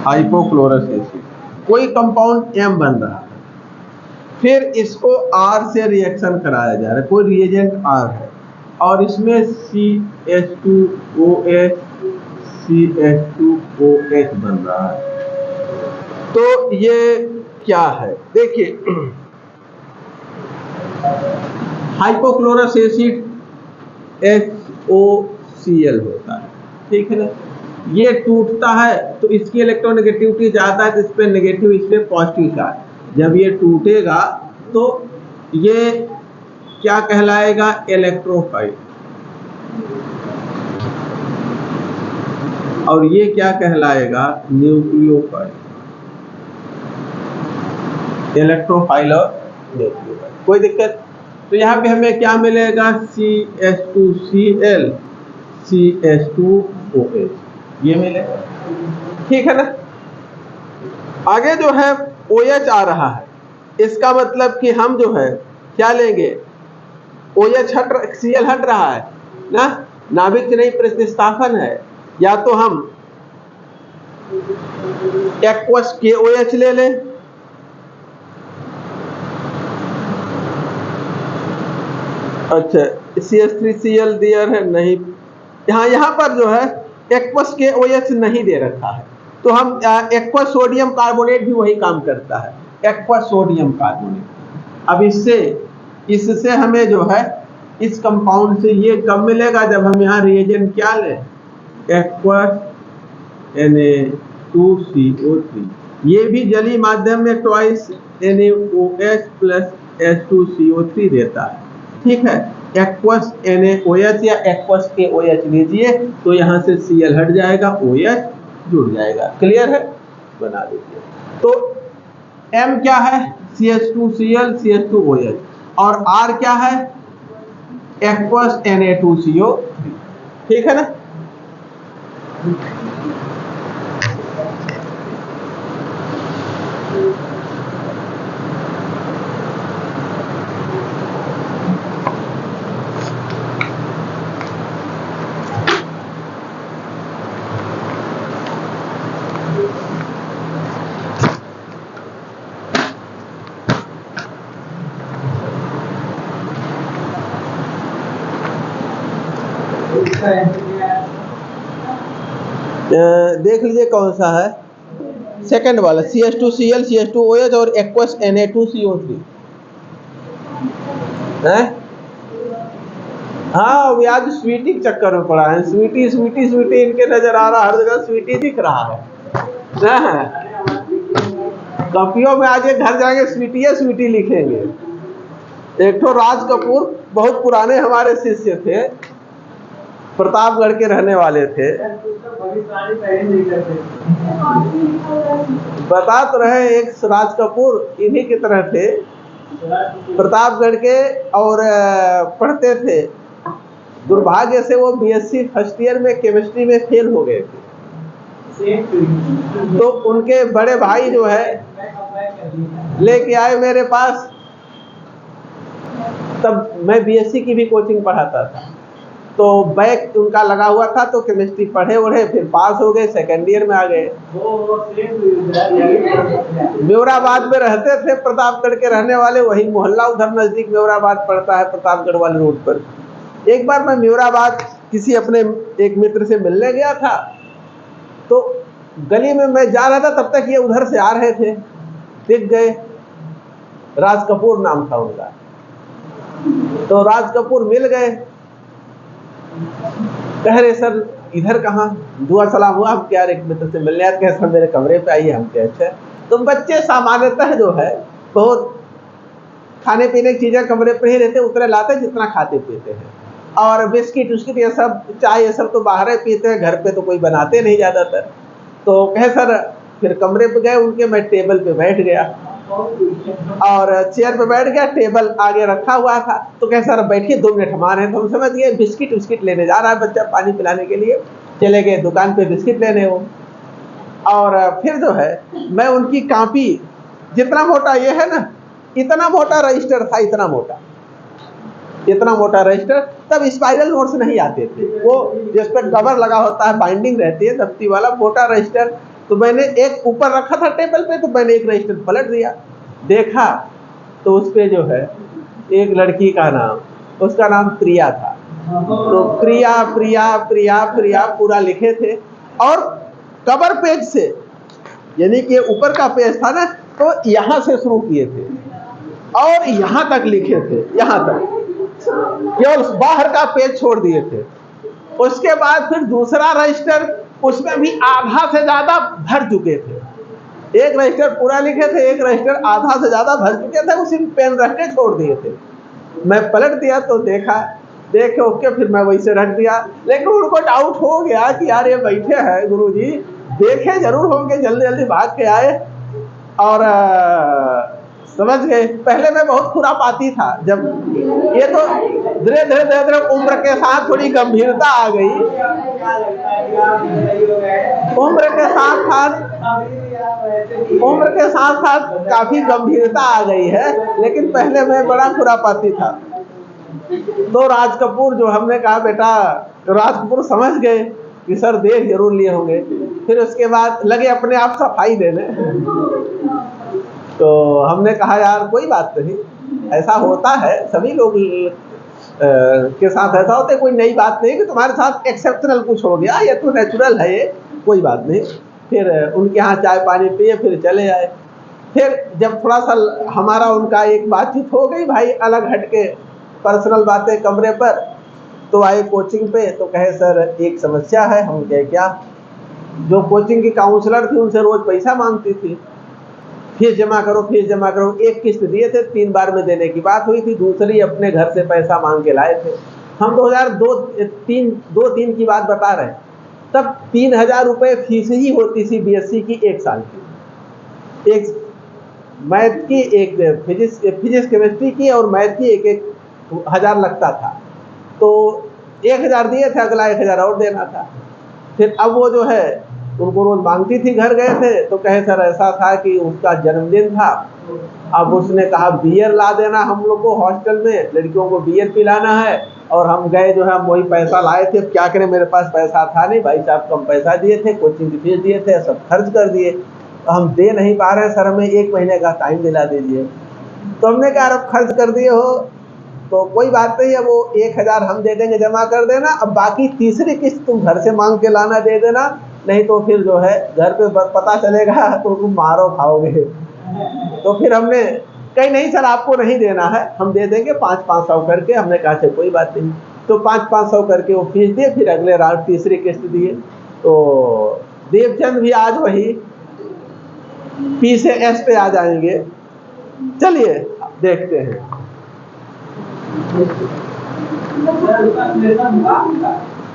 हाइपोक्लोरस एसिड कोई कंपाउंड M बन रहा है, फिर इसको R से रिएक्शन कराया जा रहा है, कोई रिएजेंट R है और इसमें CH2OH बन रहा है। तो ये क्या है देखिए, हाइपोक्लोरस एसिड HOCl होता है, ठीक है ना। ये टूटता है तो इसकी इलेक्ट्रोनेगेटिविटी ज्यादा है, तो इस पे नेगेटिव, इस पे पॉजिटिव चार्ज। जब ये टूटेगा तो ये क्या कहलाएगा? इलेक्ट्रोफाइल। और ये क्या कहलाएगा? न्यूक्लियोफाइल। इलेक्ट्रोफाइल और न्यूक्लियोफाइल, कोई दिक्कत? तो यहाँ पे हमें क्या मिलेगा? CH2Cl CH2OH, ये मिलेगा, ठीक है ना। आगे जो है OH आ रहा है, इसका मतलब कि हम जो है क्या लेंगे? OH Cl हट रहा है ना, नाभिक से नहीं प्रतिस्थापन है, या तो हम एक्वस KOH ले लें, अच्छा CH3Cl दिया है नहीं, यहाँ पर जो है एक्वस KOH नहीं दे रखा है, तो हम एक्वस सोडियम कार्बोनेट भी वही काम करता है, एक्वस सोडियम कार्बोनेट। अब इससे हमें जो है इस कंपाउंड से ये कब मिलेगा? जब हम यहाँ रिएजेंट क्या लें? एक्वस Na2CO3, ये भी जलीय माध्यम में ट्वाइस NaOH प्लस H2CO3 देता है। ठीक है, एक्वस NaOH या एक्वस KOH लीजिए तो यहाँ से Cl हट जाएगा, OH जुड़ जाएगा। क्लियर है, बना दीजिए। तो M क्या है, CH2Cl CH2OH, और R क्या है, एक्वस Na2CO3। ठीक है ना। देख लीजिए कौन सा है, सेकंड वाला CH2Cl CH2OH और एक्वस Na2CO3 है। हाँ, अभी आज स्वीटी के चक्कर में पड़ा है, स्वीटी स्वीटी स्वीटी इनके नजर आ रहा, हर जगह स्वीटी दिख रहा है। कॉपियों में आज घर जाके स्वीटी लिखेंगे। एक तो राज कपूर बहुत पुराने हमारे शिष्य थे, प्रतापगढ़ के रहने वाले थे। बता तो रहे, एक राज कपूर इन्हीं की तरह थे, प्रतापगढ़ के, और पढ़ते थे। दुर्भाग्य से वो BSc फर्स्ट ईयर में केमिस्ट्री में फेल हो गए थे। तो उनके बड़े भाई जो है लेके आए मेरे पास, तब मैं BSc की भी कोचिंग पढ़ाता था। तो बैक उनका लगा हुआ था, तो केमिस्ट्री पढ़े उढ़े, फिर पास हो गए, सेकेंड ईयर में आ गए। म्योराबाद में रहते थे, प्रतापगढ़ के रहने वाले, वही मोहल्ला उधर नजदीक म्योराबाद पड़ता है, प्रतापगढ़ वाले रोड पर। एक बार मैं म्योराबाद किसी अपने एक मित्र से मिलने गया था, तो गली में मैं जा रहा था, तब तक ये उधर से आ रहे थे, दिख गए। राज कपूर नाम था उनका। तो राज कपूर मिल गए, कह रहे सर इधर कहाँ, दुआ सलाम हुआ, हम क्या एक मित्र से मिलने आए, कहे सर मेरे कमरे पे आइए। हम क्या, अच्छा। तो बच्चे सामान्यतः जो है बहुत खाने पीने की चीजें कमरे पर ही रहते, उतने लाते जितना खाते पीते हैं, और बिस्किट उस्किट ये सब, चाय ये सब तो बाहर ही पीते हैं, घर पे तो कोई बनाते नहीं ज्यादातर। तो कहे सर, फिर कमरे पे गए उनके, मैं टेबल पे बैठ गया और चेयर पे बैठ गया, टेबल आगे रखा हुआ था। तो कहे सर बैठिए 2 मिनट हम आ रहे हैं। तो हम समझ गए बिस्किट उस्किट लेने जा रहा है बच्चा, पानी पिलाने के लिए। चले गए दुकान पे बिस्किट लेने वो, और फिर जो है मैं उनकी कॉपी, जितना मोटा ये है ना, इतना मोटा रजिस्टर था, इतना मोटा रजिस्टर। तब स्पाइरल नोट्स नहीं आते थे, वो जिस पर कवर लगा होता है, बाइंडिंग रहती है दफ्ती वाला मोटा रजिस्टर। तो मैंने एक ऊपर रखा था टेबल पे, तो मैंने एक रजिस्टर पलट दिया, देखा तो उस पे जो है एक लड़की का नाम, उसका नाम प्रिया था। तो प्रिया प्रिया प्रिया प्रिया पूरा लिखे थे, और कवर पेज से, यानी कि ऊपर का पेज था ना, तो यहाँ से शुरू किए थे और यहाँ तक लिखे थे, यहाँ तक, केवल बाहर का पेज छोड़ दिए थे। उसके बाद फिर दूसरा रजिस्टर, उसमें भी आधा से ज्यादा भर चुके थे। एक रजिस्टर पूरा लिखे थे, एक रजिस्टर आधा से ज्यादा भर चुके थे, उसी में पेन रख के छोड़ दिए थे। मैं पलट दिया तो देखे ओके, फिर मैं वैसे रख दिया। लेकिन उनको डाउट हो गया कि यार ये बैठे हैं गुरुजी, देखे जरूर होंगे, जल्दी जल्दी भाग के आए और समझ गए। पहले मैं बहुत खुरापाती था, जब ये तो धीरे धीरे उम्र के साथ थोड़ी गंभीरता आ गई, उम्र के साथ काफी गंभीरता आ गई है, लेकिन पहले मैं बड़ा खुरापाती था। तो राज कपूर जो, हमने कहा बेटा, तो राज कपूर समझ गए कि सर देख जरूर लिए होंगे। फिर उसके बाद लगे अपने आप सफाई देने। तो हमने कहा यार कोई बात नहीं, ऐसा होता है, सभी लोग के साथ ऐसा होता है, कोई नई बात नहीं कि तुम्हारे साथ एक्सेप्शनल कुछ हो गया, ये तो नेचुरल है, ये कोई बात नहीं। फिर उनके यहाँ चाय पानी पिए, फिर चले आए। फिर जब थोड़ा सा हमारा उनका एक बातचीत हो गई भाई, अलग हटके पर्सनल बातें कमरे पर, तो आए कोचिंग पे। तो कहे सर एक समस्या है। हम कहे क्या? जो कोचिंग की काउंसलर थी उनसे रोज पैसा मांगती थी, फीस जमा करो, फीस जमा करो। एक किस्त दिए थे, 3 बार में देने की बात हुई थी, दूसरी अपने घर से पैसा मांग के लाए थे। हम 2002-3 की बात बता रहे हैं। तब 3000 रुपये फीस ही होती थी बीएससी की 1 साल की, एक मैथ की, एक फिजिक्स केमिस्ट्री की, और मैथ की 1-1 हज़ार लगता था। तो 1000 दिए थे, अगला 1000 और देना था। फिर अब वो जो है उनको रोज मांगती थी, घर गए थे तो कहे सर ऐसा था कि उसका जन्मदिन था, अब उसने कहा बियर ला देना हम लोग को, हॉस्टल में लड़कियों को बियर पिलाना है। और हम गए जो है, हम वही पैसा लाए थे। क्या करें, मेरे पास पैसा था नहीं, भाई साहब कम पैसा दिए थे, कोचिंग की फीस दिए थे, सब खर्च कर दिए, तो हम दे नहीं पा रहे सर, हमें 1 महीने का टाइम दिला दीजिए। तो हमने कहा अब खर्च कर दिए हो तो कोई बात नहीं है, वो 1000 हम दे देंगे, जमा कर देना, अब बाकी तीसरी किस्त तुम घर से मांग के लाना, दे देना, नहीं तो फिर जो है घर पे पता चलेगा तो तुम मारो खाओगे। तो फिर हमने कही नहीं सर आपको नहीं देना है, हम दे देंगे 500 करके। हमने कहा अच्छा कोई बात नहीं, तो 500 करके वो फीस दिए। फिर अगले रात तीसरी किस्त दिए। तो देवचंद भी आज वही पी से एस पे आ जाएंगे। चलिए देखते हैं।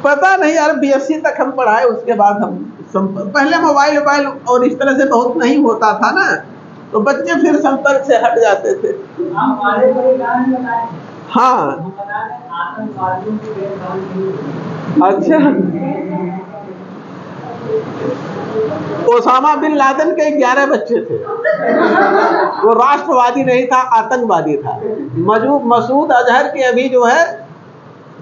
पता नहीं यार, बीएससी तक हम पढ़ाए, उसके बाद हम पहले मोबाइल और इस तरह से बहुत नहीं होता था ना, तो बच्चे फिर संपर्क से हट जाते थे। हाँ अच्छा, ओसामा बिन लादेन के 11 बच्चे थे। वो राष्ट्रवादी नहीं था, आतंकवादी था। मसूद अजहर के अभी जो है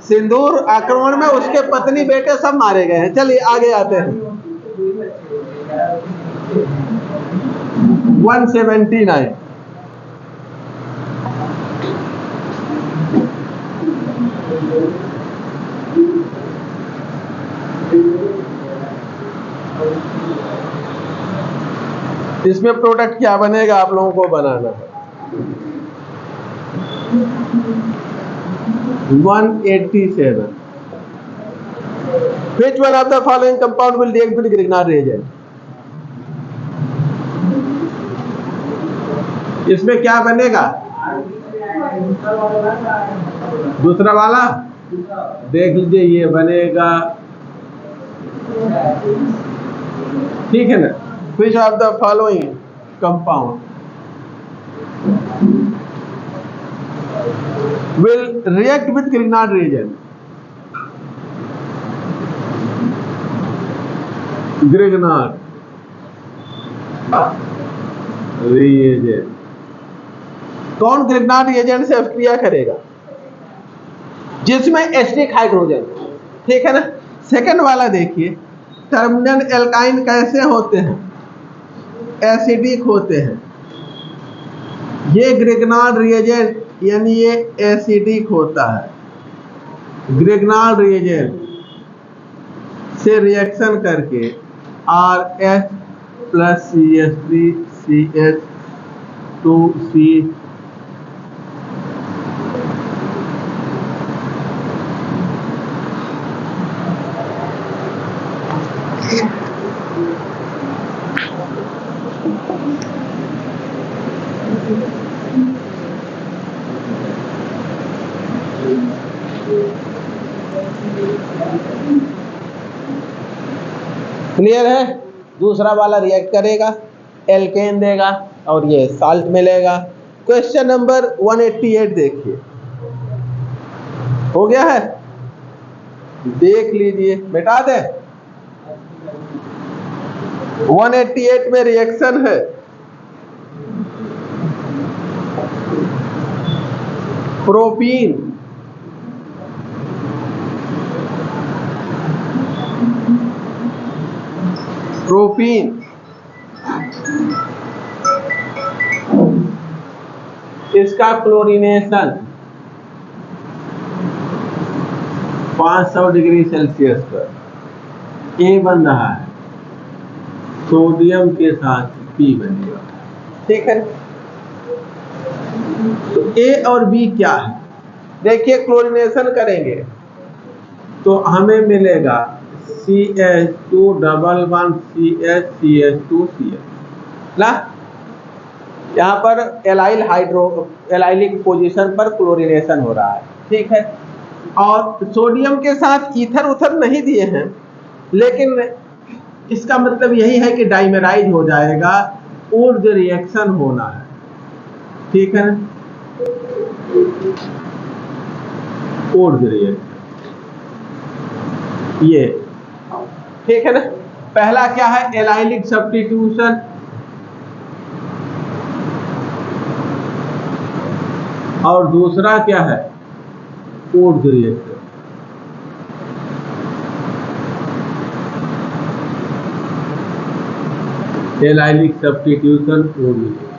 सिंदूर आक्रमण में उसके पत्नी बेटे सब मारे गए हैं। चलिए आगे आते हैं। 179 इसमें प्रोडक्ट क्या बनेगा आप लोगों को बनाना है। 187 Which one of the following compound will react with Grignard reagent? इसमें क्या बनेगा? दूसरा वाला देख लीजिए, ये बनेगा, ठीक है ना। Which of the following compound will react with Grignard reagent? Grignard reagent कौन ग्रिग्नार्ड रिएजेंट से अभिक्रिया करेगा? जिसमें एसिडिक हाइड्रोजन, ठीक है ना। सेकंड वाला देखिए, टर्मिनल एल्काइन कैसे होते हैं? एसिडिक होते हैं। ये ग्रिग्नार्ड रिएजेंट यानी ये एसिडिक होता है। ग्रिग्नार्ड रिएजेंट से रिएक्शन करके RH + CH3 CH2C क्लियर है। दूसरा वाला रिएक्ट करेगा, एल्केन देगा और ये साल्ट मिलेगा। क्वेश्चन नंबर 188 देखिए, हो गया है, देख लीजिए, मिटा दे। 188 में रिएक्शन है प्रोपीन इसका क्लोरीनेशन 500 डिग्री सेल्सियस पर A बन रहा है, सोडियम के साथ B बनेगा, ठीक है। तो A और B क्या है? देखिए क्लोरीनेशन करेंगे तो हमें मिलेगा CH2 double bond CH CH2 CH ना। यहाँ पर एलाइलिक पोजीशन पर क्लोरीनेशन हो रहा है, ठीक है। और सोडियम के साथ ईथर उथर नहीं दिए हैं, लेकिन इसका मतलब यही है कि डाइमेराइज हो जाएगा, ऊर्ज रिएक्शन होना है, ठीक है ना। ऊर्ज रिएक्शन ये, ठीक है ना। पहला क्या है, एलाइलिक सब्स्टिट्यूशन, और दूसरा क्या है, Wurtz reaction. Allylic substitution, Wurtz reaction.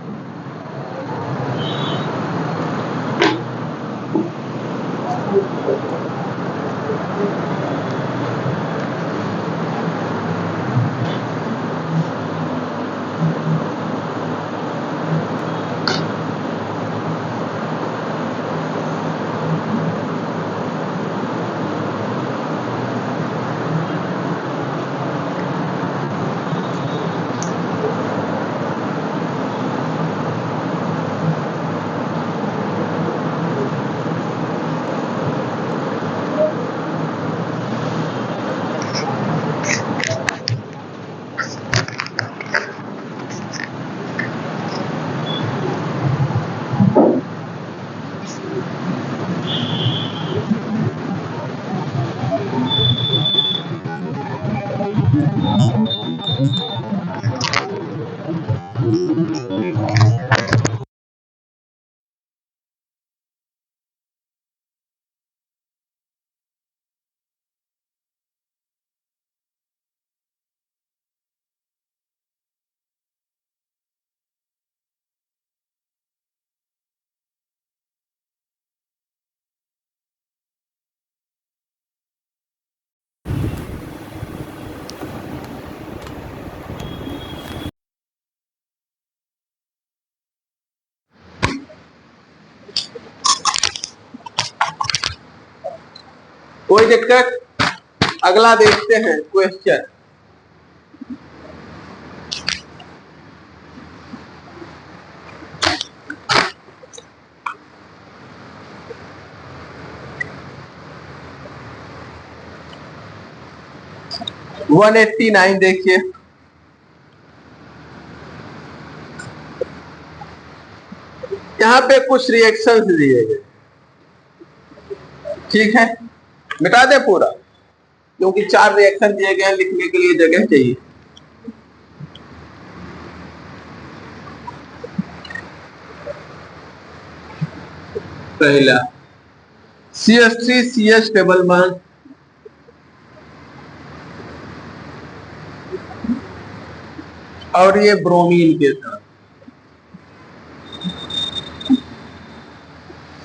कोई दिक्कत? अगला देखते हैं क्वेश्चन। वन 189 देखिए। यहाँ पे कुछ रिएक्शंस दिए गए, ठीक है, मिटा दे पूरा, क्योंकि 4 रिएक्शन दिए गए हैं, लिखने के लिए जगह चाहिए। पहला CH3 CH डबल बॉन्ड, और ये ब्रोमीन के साथ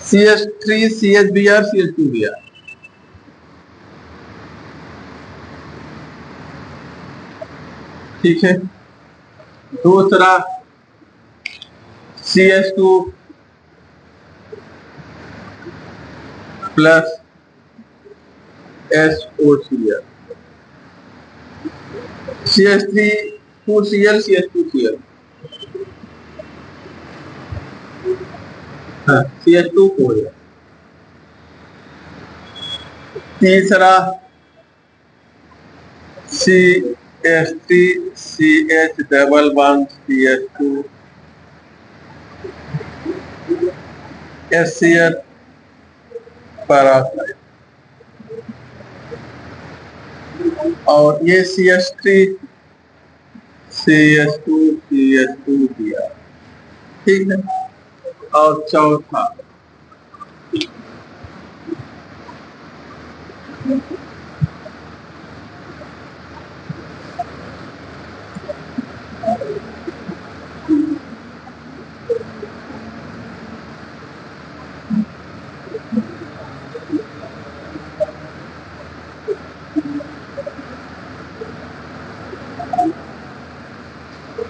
CH3 CHBr CH2Br, ठीक है। दूसरा CH2 plus SOCl, CH3 2Cl CH2Cl, हाँ CH2 हो गया। तीसरा CH3 CH double bond CH2 HCl peroxide, और ये CH3 CH2 CH2 दिया, ठीक है। और चौथा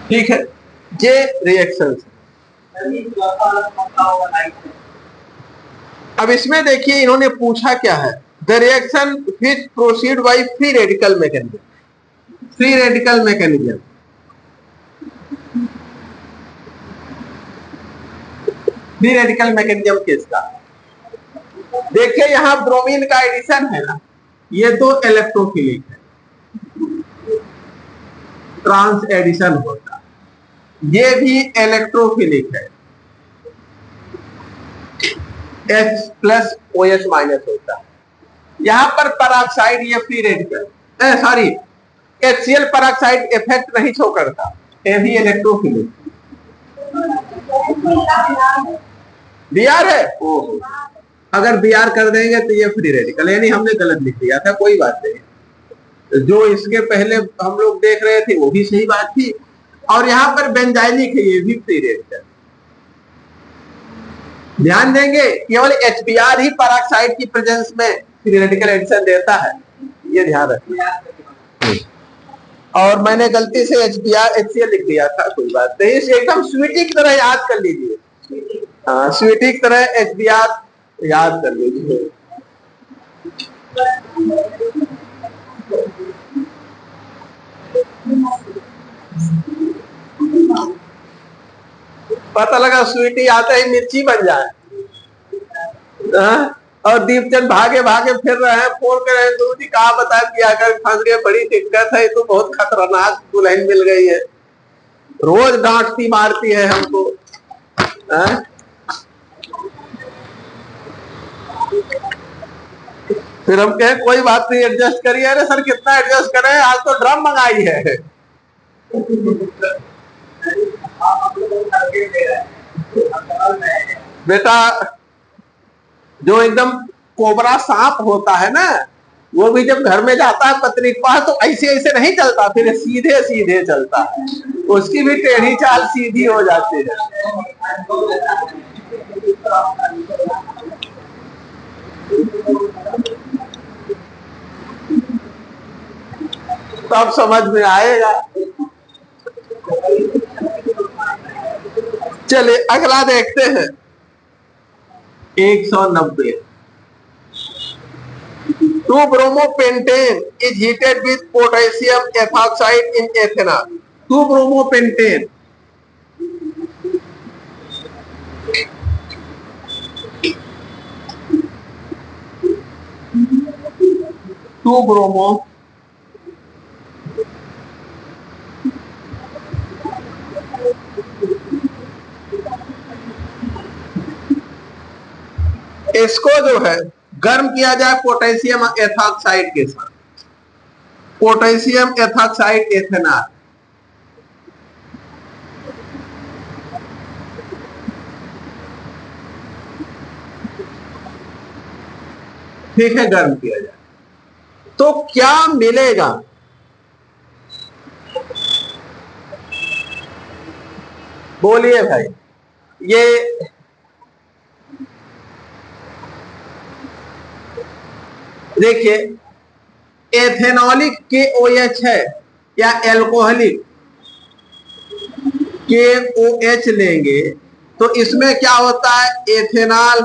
ठीक है, ये रिएक्शन। अब इसमें देखिए इन्होंने पूछा क्या है, the reaction which proceed by free radical mechanism. Free radical mechanism free radical mechanism किसका? देखिए यहां ब्रोमीन का एडिशन है ना, ये तो इलेक्ट्रोफिलिक है, ट्रांस एडिशन होता है, ये भी इलेक्ट्रोफिलिक है, H प्लस OH माइनस होता है। यहां पर पेरोक्साइड ये free radical, sorry HCl peroxide effect नहीं शो करता, ये भी इलेक्ट्रोफिलिक। Br है, अगर Br कर देंगे तो ये फ्री रेडिकल, यानी हमने गलत लिख दिया था, कोई बात नहीं, जो इसके पहले हम लोग देख रहे थे वो भी सही बात थी। और यहां पर बेंजाइलिक है, ये भी फ्री रेडिकल। ध्यान देंगे केवल HBr ही पेरोक्साइड की प्रेजेंस में फ्री रेडिकल एडिशन देता है, ये ध्यान रखिए। और मैंने गलती से HBr HCl लिख दिया था, कोई बात नहीं, इसे एकदम स्वीटी की तरह याद कर लीजिए। हाँ, स्वीटी की तरह HBr याद कर लीजिए। पता लगा स्वीटी आते ही मिर्ची बन जाए। और दीपचंद भागे भागे फिर रहे हैं, फोन कर रहे हैं, गुरु जी कहा बता दिया कर, फंस गए, बड़ी दिक्कत है, तो बहुत खतरनाक दुल्हन मिल गई है, रोज डांटती मारती है हमको। फिर हम कहे कोई बात नहीं, एडजस्ट करिए। अरे सर कितना एडजस्ट करें, आज तो ड्रम मंगाई है। बेटा जो एकदम कोबरा सांप होता है ना, वो भी जब घर में जाता है पत्नी के पास तो ऐसे ऐसे नहीं चलता, फिर सीधे सीधे चलता है, उसकी भी टेढ़ी चाल सीधी हो जाती है। तब समझ में आएगा। चलिए अगला देखते हैं, 190। 2-bromopentane is heated with potassium ethoxide in ethanol. 2-bromopentane, to bromo इसको जो है गर्म किया जाए पोटेशियम एथॉक्साइड के साथ, पोटेशियम एथॉक्साइड एथेनॉल, ठीक है, गर्म किया जाए तो क्या मिलेगा? बोलिए भाई। ये देखिए एथेनॉलिक KOH है या एल्कोहलिक KOH लेंगे तो इसमें क्या होता है, एथेनॉल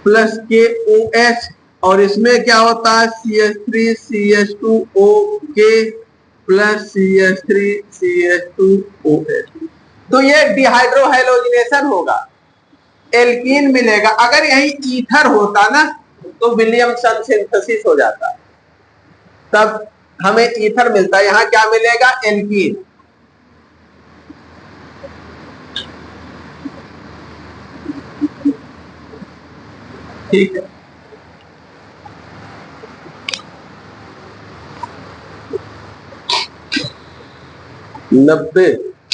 प्लस KOH, और इसमें क्या होता है CH3CH2O प्लस CH3CH2OH, तो ये डिहाइड्रोहाइलोजिनेशन होगा, एल्कीन मिलेगा। अगर यही ईथर होता ना तो विलियमसन सिंथेसिस हो जाता, तब हमें ईथर मिलता है, यहां क्या मिलेगा, एल्कीन। ठीक है, 90,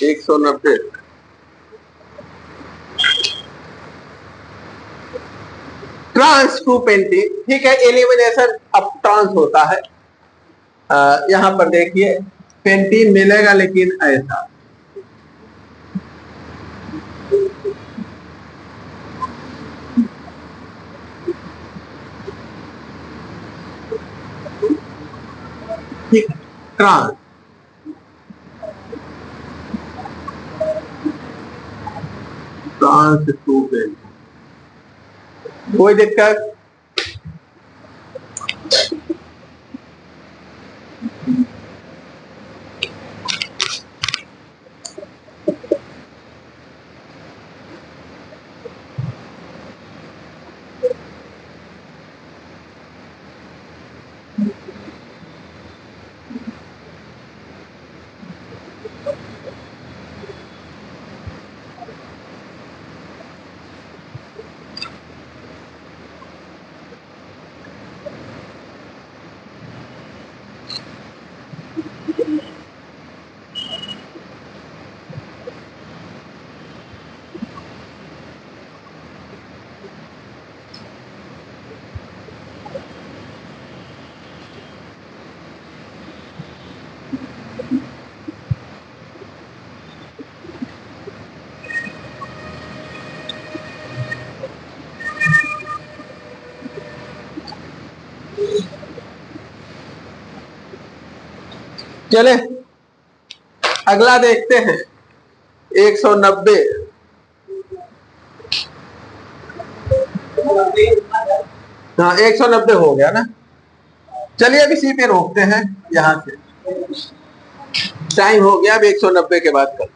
190। ट्रांस टू पेंटीन, ठीक है, एलिमिनेशन अब ट्रांस होता है। यहां पर देखिए पेंटीन मिलेगा लेकिन ऐसा, ठीक है, ट्रांस ट्रांस टू पेंटीन, कोई दिक्कत? चले अगला देखते हैं 190। हाँ 190 हो गया ना। चलिए अब इसी पे रोकते हैं, यहां से टाइम हो गया, अब 190 के बाद कर